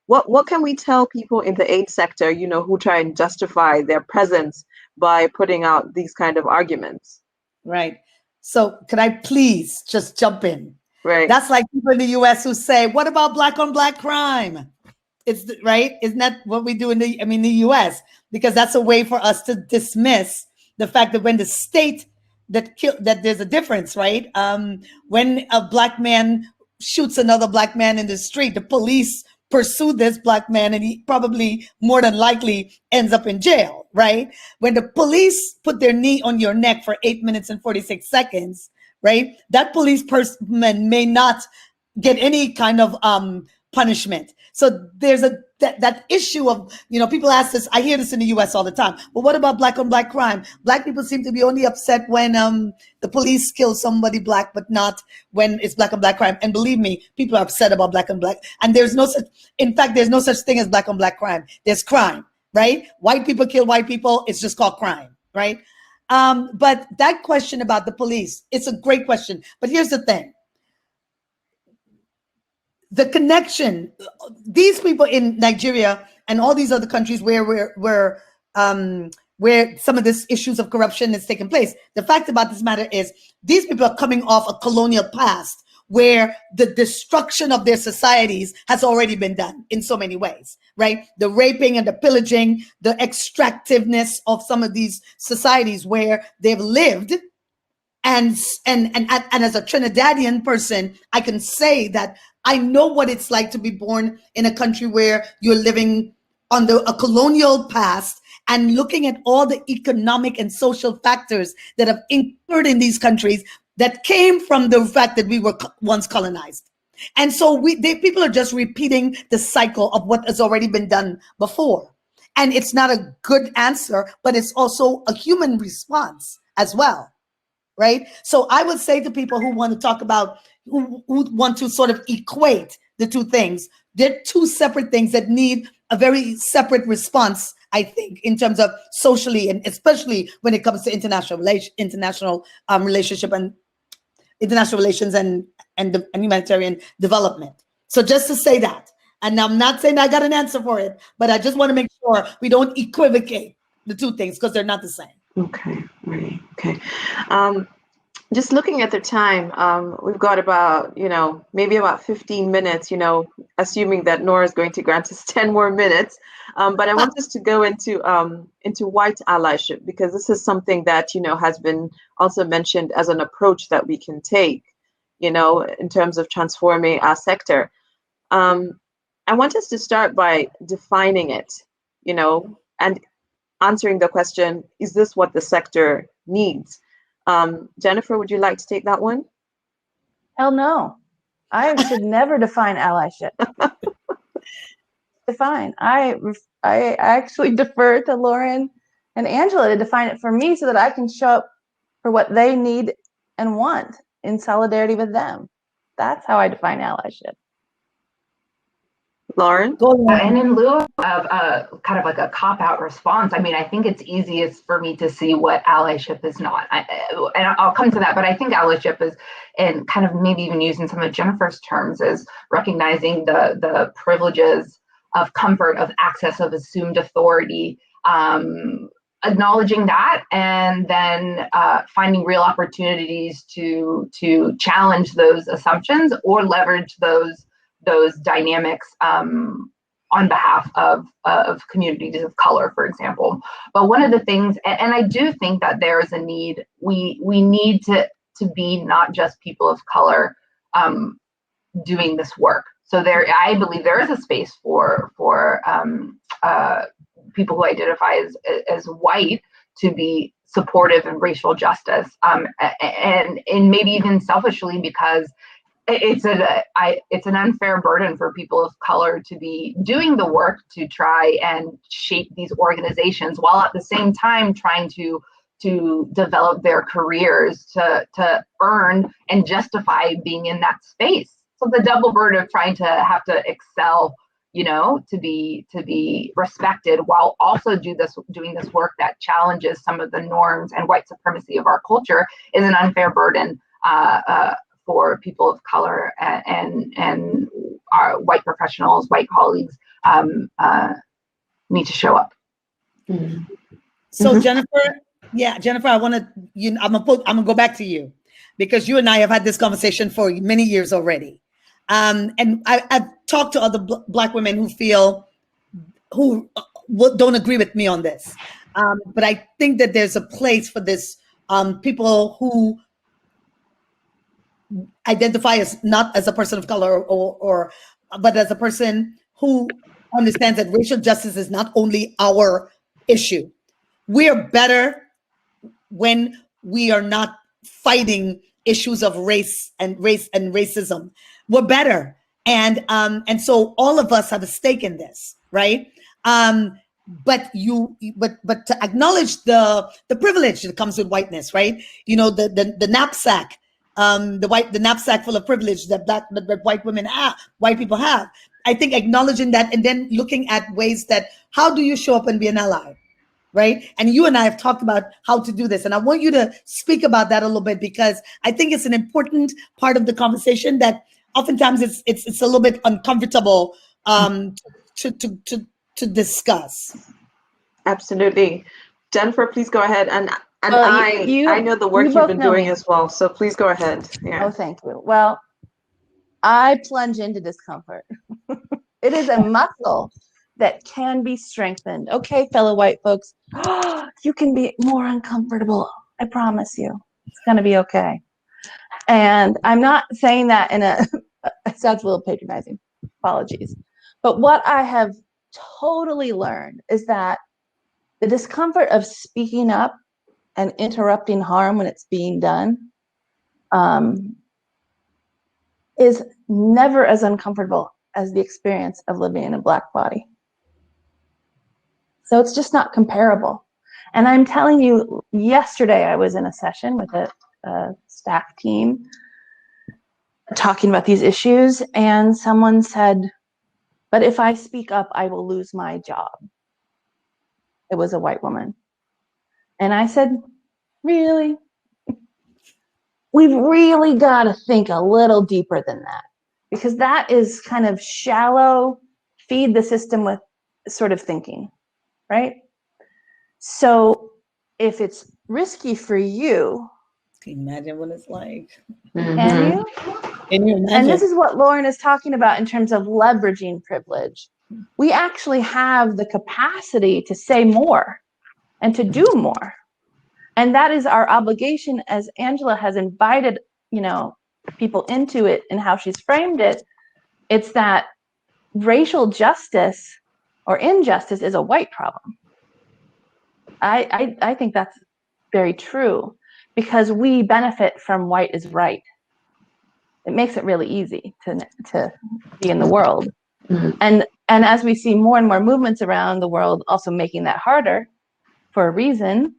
What can we tell people in the aid sector, who try and justify their presence by putting out these kind of arguments?
Right. So could I please just jump in?
Right.
That's like people in the US who say, what about Black on Black crime? It's right. Isn't that what we do in the US? Because that's a way for us to dismiss the fact that when the state that there's a difference, right? When a Black man shoots another Black man in the street, the police pursue this Black man and he probably more than likely ends up in jail, right? When the police put their knee on your neck for 8 minutes and 46 seconds, right? That police person may not get any kind of punishment. So there's that issue of, people ask this, I hear this in the US all the time. Well, what about Black on Black crime? Black people seem to be only upset when the police kill somebody Black, but not when it's Black on Black crime. And believe me, people are upset about Black on Black. And there's no such thing as Black on Black crime. There's crime, right? White people kill white people. It's just called crime, right? But that question about the police, it's a great question. But here's the thing. The connection, these people in Nigeria and all these other countries where some of this issues of corruption is taking place. The fact about this matter is these people are coming off a colonial past where the destruction of their societies has already been done in so many ways, right? The raping and the pillaging, the extractiveness of some of these societies where they've lived. And as a Trinidadian person, I can say that I know what it's like to be born in a country where you're living under a colonial past and looking at all the economic and social factors that have occurred in these countries that came from the fact that we were once colonized. And so people are just repeating the cycle of what has already been done before. And it's not a good answer, but it's also a human response as well. Right. So I would say to people who want to talk about, who want to sort of equate the two things, they're two separate things that need a very separate response, I think, in terms of socially, and especially when it comes to international relations and humanitarian development. So just to say that, and I'm not saying I got an answer for it, but I just want to make sure we don't equivocate the two things because they're not the same.
Okay, right. Okay. Just looking at the time, we've got about, maybe about 15 minutes, assuming that Nora is going to grant us 10 more minutes. But I want us to go into white allyship, because this is something that, has been also mentioned as an approach that we can take, in terms of transforming our sector. I want us to start by defining it, and answering the question, is this what the sector needs? Jennifer, would you like to take that one?
Hell no. I should never define allyship. I actually defer to Lauren and Angela to define it for me so that I can show up for what they need and want in solidarity with them. That's how I define allyship.
Lauren?
And in lieu of kind of like a cop-out response, I mean, I think it's easiest for me to see what allyship is not. And I'll come to that, but I think allyship is, and kind of maybe even using some of Jennifer's terms, is recognizing the privileges of comfort, of access, of assumed authority, acknowledging that, and then finding real opportunities to challenge those assumptions or leverage those dynamics on behalf of communities of color, for example. But one of the things, and I do think that there is a need, we need to be not just people of color doing this work. So I believe there is a space for people who identify as white to be supportive of racial justice, and maybe even selfishly, because it's an unfair burden for people of color to be doing the work to try and shape these organizations, while at the same time trying to develop their careers to earn and justify being in that space. So the double burden of trying to have to excel, to be respected, while also doing this work that challenges some of the norms and white supremacy of our culture, is an unfair burden for people of color, and our white professionals, white colleagues need to show up.
So Jennifer, Jennifer, I'm gonna go back to you, because you and I have had this conversation for many years already. And I've talked to other Black women who don't agree with me on this. But I think that there's a place for this, people who identify as not as a person of color but as a person who understands that racial justice is not only our issue. We are better when we are not fighting issues of race and racism. We're better. And so all of us have a stake in this, right? But to acknowledge the privilege that comes with whiteness, right? The knapsack, the knapsack full of privilege that white people have. I think acknowledging that, and then looking at ways that, how do you show up and be an ally, right? And you and I have talked about how to do this, and I want you to speak about that a little bit, because I think it's an important part of the conversation that oftentimes it's a little bit uncomfortable to discuss.
Absolutely. Jennifer, please go ahead. And
Well,
I know the work you've been doing as well, so please go ahead. Yeah.
Oh, thank you. Well, I plunge into discomfort. It is a muscle that can be strengthened. Okay, fellow white folks, you can be more uncomfortable. I promise you. It's going to be okay. And I'm not saying that it sounds a little patronizing. Apologies. But what I have totally learned is that the discomfort of speaking up and interrupting harm when it's being done is never as uncomfortable as the experience of living in a Black body. So it's just not comparable. And I'm telling you, yesterday I was in a session with a staff team talking about these issues, and someone said, but if I speak up, I will lose my job. It was a white woman. And I said, really? We've really got to think a little deeper than that, because that is kind of shallow, feed the system with sort of thinking, right? So if it's risky for you,
Can you imagine what it's like?
Can you?
Can you imagine?
And this is what Lauren is talking about in terms of leveraging privilege. We actually have the capacity to say more and to do more. And that is our obligation, as Angela has invited, people into it and how she's framed it. It's that racial justice or injustice is a white problem. I think that's very true, because we benefit from white is right. It makes it really easy to be in the world. And as we see more and more movements around the world also making that harder for a reason,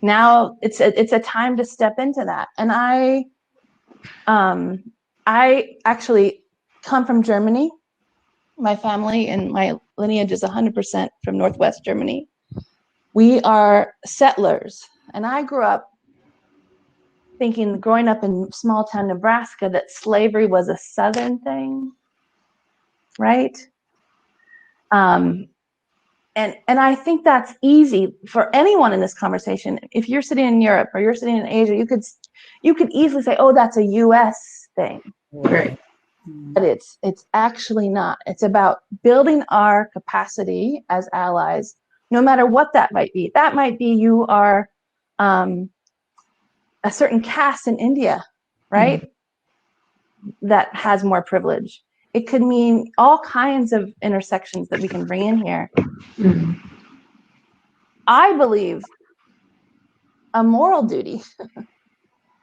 now it's a time to step into that. And I actually come from Germany. My family and my lineage is 100% from Northwest Germany. We are settlers. And I grew up thinking, growing up in small town Nebraska, that slavery was a Southern thing, right? And I think that's easy for anyone in this conversation. If you're sitting in Europe or you're sitting in Asia, you could easily say, oh, that's a US thing.
Right.
But it's actually not. It's about building our capacity as allies, no matter what that might be. That might be you are a certain caste in India, right? That has more privilege. It could mean all kinds of intersections that we can bring in here. I believe a moral duty,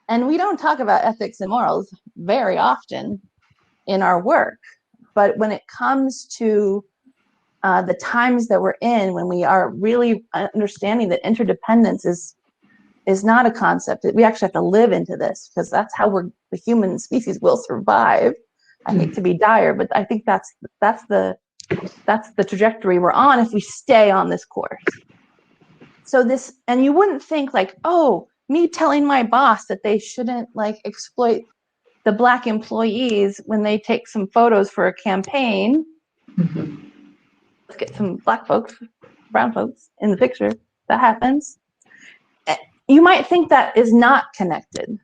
and we don't talk about ethics and morals very often in our work, but when it comes to the times that we're in, when we are really understanding that interdependence is not a concept, that we actually have to live into this, because that's how the human species will survive. I hate to be dire, but I think that's the trajectory we're on if we stay on this course. So and you wouldn't think like, oh, me telling my boss that they shouldn't exploit the Black employees when they take some photos for a campaign. Let's get some Black folks, brown folks in the picture. That happens. You might think that is not connected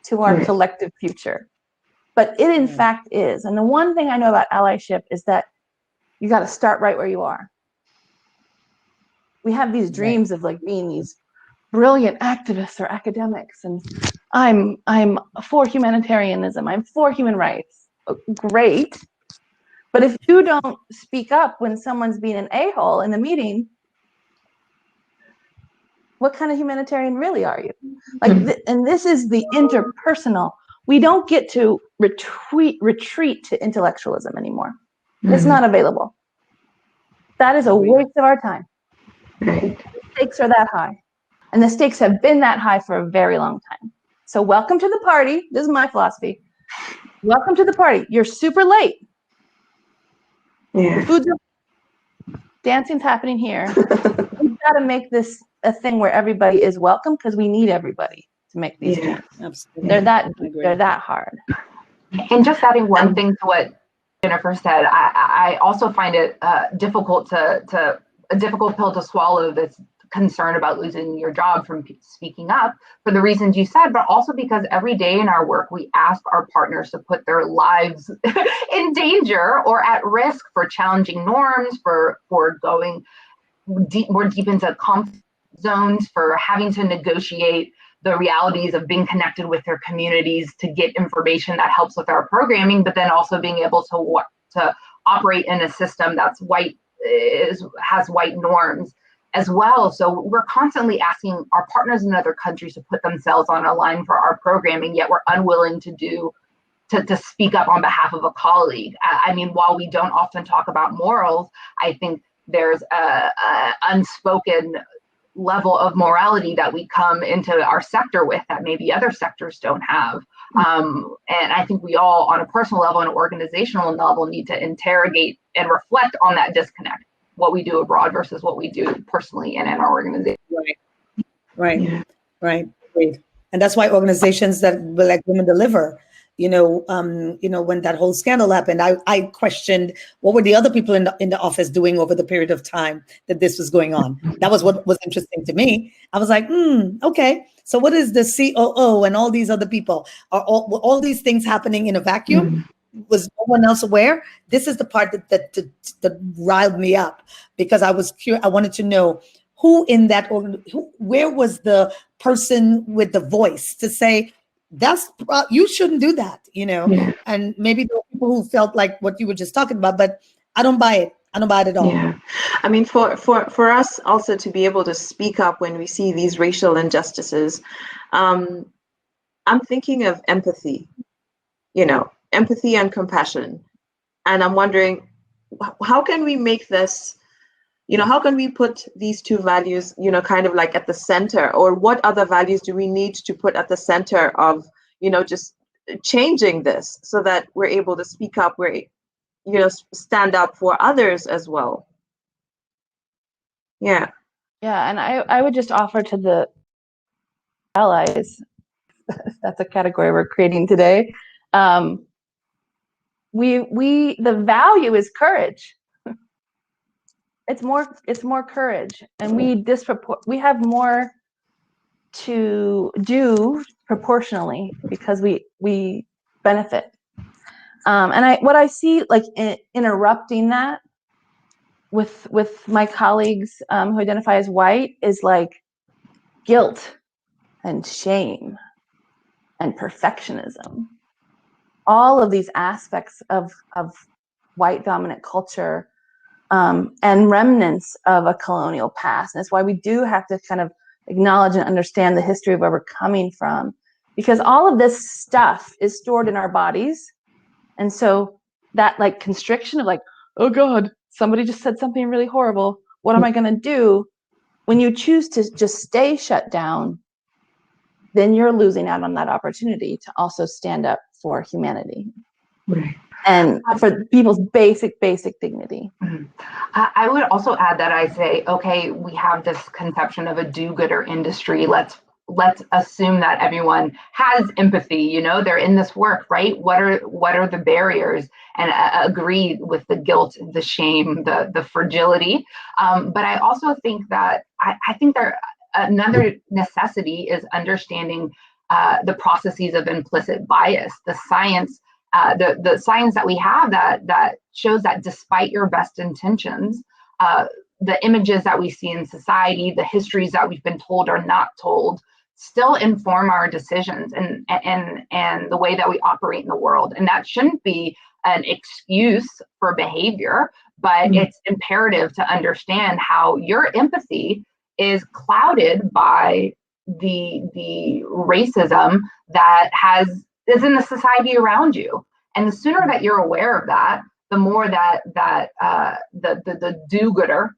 to our collective future, but it in fact is. And the one thing I know about allyship is that you got to start right where you are. We have these dreams of being these brilliant activists or academics, and I'm for humanitarianism, I'm for human rights. Great. But if you don't speak up when someone's being an a-hole in the meeting, what kind of humanitarian really are you? And this is the interpersonal. We don't get to retreat to intellectualism anymore. It's not available. That is a waste of our time. The stakes are that high. And the stakes have been that high for a very long time. So welcome to the party. This is my philosophy. Welcome to the party. You're super late.
Yeah.
Dancing's happening here. We've got to make this a thing where everybody is welcome, because we need everybody to make these changes.
Absolutely.
They're that hard.
And just adding one thing to what Jennifer said, I also find it difficult a difficult pill to swallow, this concern about losing your job from speaking up, for the reasons you said, but also because every day in our work, we ask our partners to put their lives in danger or at risk for challenging norms, for going more deep into conflict zones, for having to negotiate the realities of being connected with their communities to get information that helps with our programming, but then also being able to operate in a system that's has white norms as well. So we're constantly asking our partners in other countries to put themselves on a line for our programming, yet we're unwilling to speak up on behalf of a colleague. I mean, while we don't often talk about morals, I think there's a unspoken level of morality that we come into our sector with that maybe other sectors don't have. And I think we all, on a personal level and organizational level, need to interrogate and reflect on that disconnect, what we do abroad versus what we do personally and in our organization.
Right. And that's why organizations that Black Women Deliver when that whole scandal happened, I questioned what were the other people in the office doing over the period of time that this was going on. That was what was interesting to me. I was like, okay, so what is the COO and all these other people? Are all these things happening in a vacuum? Was no one else aware? This is the part that riled me up, because I was curious. I wanted to know who in that where was the person with the voice to say, you shouldn't do that,
Yeah.
and maybe there were people who felt like what you were just talking about, but I don't buy it. I don't buy it at all.
Yeah. I mean, for us also to be able to speak up when we see these racial injustices, I'm thinking of empathy, empathy and compassion. And I'm wondering, how can we make this, how can we put these two values, kind of like at the center, or what other values do we need to put at the center of, just changing this so that we're able to speak up, stand up for others as well. Yeah.
Yeah, and I would just offer to the allies, that's a category we're creating today. The value is courage. It's more courage, and we have more to do proportionally because we benefit. And what I see, like, interrupting that with my colleagues who identify as white, is like guilt and shame and perfectionism. All of these aspects of white dominant culture and remnants of a colonial past. And that's why we do have to kind of acknowledge and understand the history of where we're coming from, because all of this stuff is stored in our bodies. And so that, like, constriction of like, oh God, somebody just said something really horrible, what am I going to do? When you choose to just stay shut down, then you're losing out on that opportunity to also stand up for humanity.
Right.
And for people's basic dignity.
Mm-hmm. I would also add that I say, okay, we have this conception of a do-gooder industry. Let's assume that everyone has empathy. They're in this work, right? What are the barriers? And agree with the guilt, the shame, the fragility. But I also think that I think another necessity is understanding the processes of implicit bias, the science. The science that we have that shows that despite your best intentions, the images that we see in society, the histories that we've been told or not told, still inform our decisions and the way that we operate in the world. And that shouldn't be an excuse for behavior, but it's imperative to understand how your empathy is clouded by the racism that is in the society around you. And the sooner that you're aware of that, the more that the do-gooder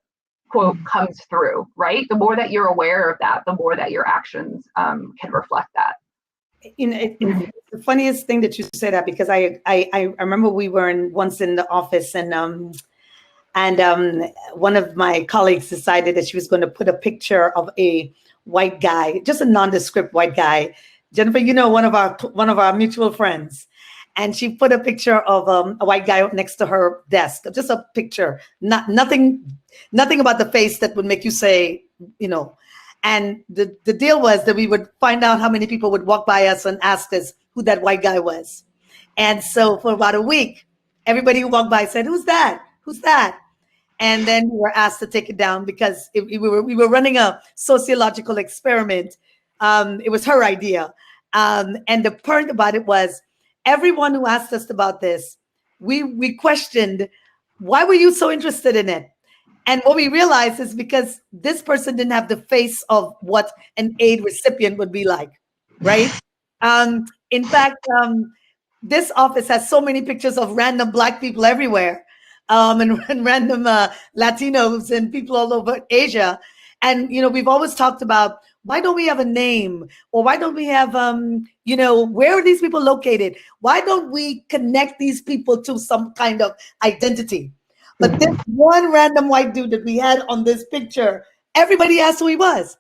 quote comes through, right? The more that you're aware of that, the more that your actions can reflect that.
It's the funniest thing that you say that, because I remember we were once in the office, and one of my colleagues decided that she was going to put a picture of a white guy, just a nondescript white guy. Jennifer, one of our mutual friends, and she put a picture of a white guy next to her desk, just a picture, nothing about the face that would make you say, And the deal was that we would find out how many people would walk by us and ask us who that white guy was. And so for about a week, everybody who walked by said, "Who's that? Who's that?" And then we were asked to take it down because we were running a sociological experiment. It was her idea. And the point about it was, everyone who asked us about this, we questioned, why were you so interested in it? And what we realized is because this person didn't have the face of what an aid recipient would be like, right? In fact, this office has so many pictures of random Black people everywhere. And random Latinos and people all over Asia. And, we've always talked about, why don't we have a name? Or why don't we have, where are these people located? Why don't we connect these people to some kind of identity? But this one random white dude that we had on this picture, everybody asked who he was.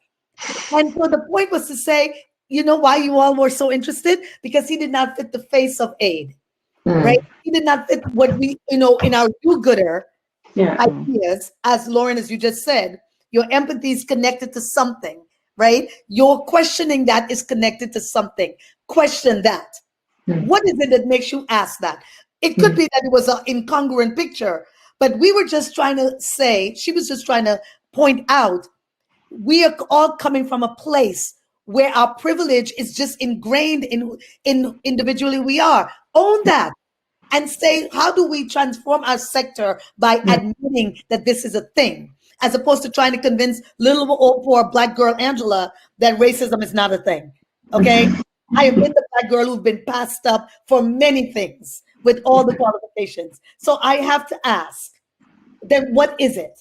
And so the point was to say, you know why you all were so interested? Because he did not fit the face of aid, right? He did not fit what we, in our do-gooder ideas, as Lauren, as you just said, your empathy is connected to something, right? Your questioning that is connected to something. Question that. What is it that makes you ask that? It could be that it was an incongruent picture, but we were just trying to say, she was just trying to point out, we are all coming from a place where our privilege is just ingrained in individually we are. Own that and say, how do we transform our sector by admitting that this is a thing, as opposed to trying to convince little old poor Black girl Angela that racism is not a thing, okay? I have been the Black girl who's been passed up for many things with all the qualifications. So I have to ask, then what is it,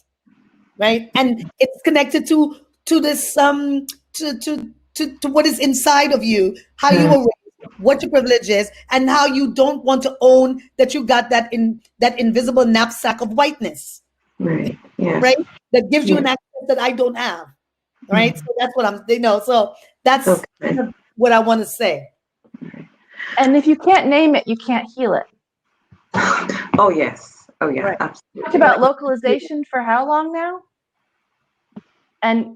right? And it's connected to this to what is inside of you, how you were raised, what your privilege is, and how you don't want to own that you got that invisible knapsack of whiteness,
Right. Yeah.
right? That gives you an access that I don't have, right? So that's what so that's kind of what I want to say.
And if you can't name it, you can't heal it.
Oh yes. Oh yeah.
Right.
Absolutely.
Talked about localization for how long now?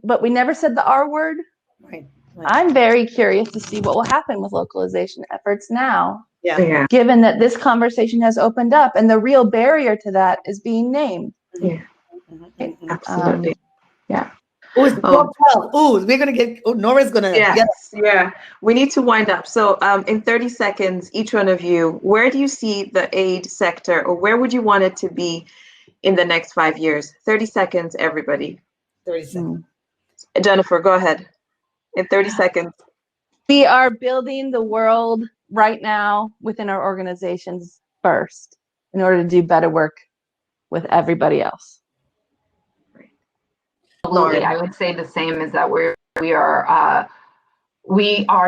But we never said the R word.
Right.
I'm very curious to see what will happen with localization efforts now,
Yeah.
given that this conversation has opened up and the real barrier to that is being named.
Yeah. Absolutely. Yeah.
Oh, it's 12. Oh, we're gonna get. Oh, Nora's gonna.
Yes. Yeah. We need to wind up. So, in 30 seconds, each one of you, where do you see the aid sector, or where would you want it to be in the next 5 years? 30 seconds, everybody.
30 seconds.
Jennifer, go ahead. In 30 seconds.
We are building the world right now within our organizations first in order to do better work with everybody else.
Absolutely, I would say the same, is that we are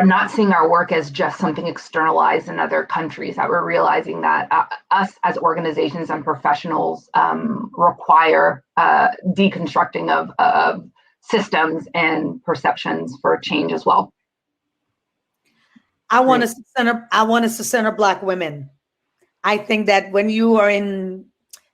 not seeing our work as just something externalized in other countries, that we're realizing that us as organizations and professionals require deconstructing of systems and perceptions for change as well.
I want us to center Black women. I think that when you are in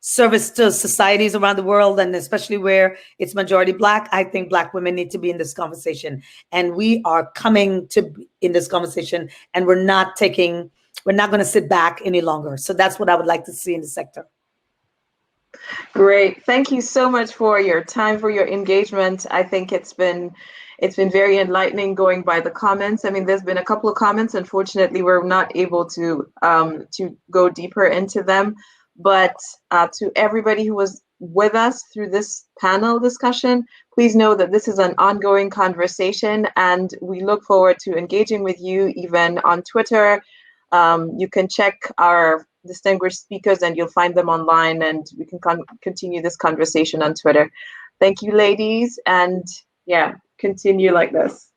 service to societies around the world, and especially where it's majority Black, I think Black women need to be in this conversation. And we are coming to in this conversation, and we're not going to sit back any longer. So that's what I would like to see in the sector.
Great. Thank you so much for your time, for your engagement. I think it's been very enlightening going by the comments. I mean, there's been a couple of comments. Unfortunately, we're not able to go deeper into them. But to everybody who was with us through this panel discussion, please know that this is an ongoing conversation, and we look forward to engaging with you even on Twitter. You can check our distinguished speakers and you'll find them online, and we can continue this conversation on Twitter. Thank you, ladies, and continue like this.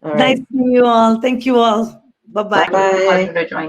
All right.
Nice to meet you all. Thank you all. Bye-bye.
Bye-bye.
Pleasure to join.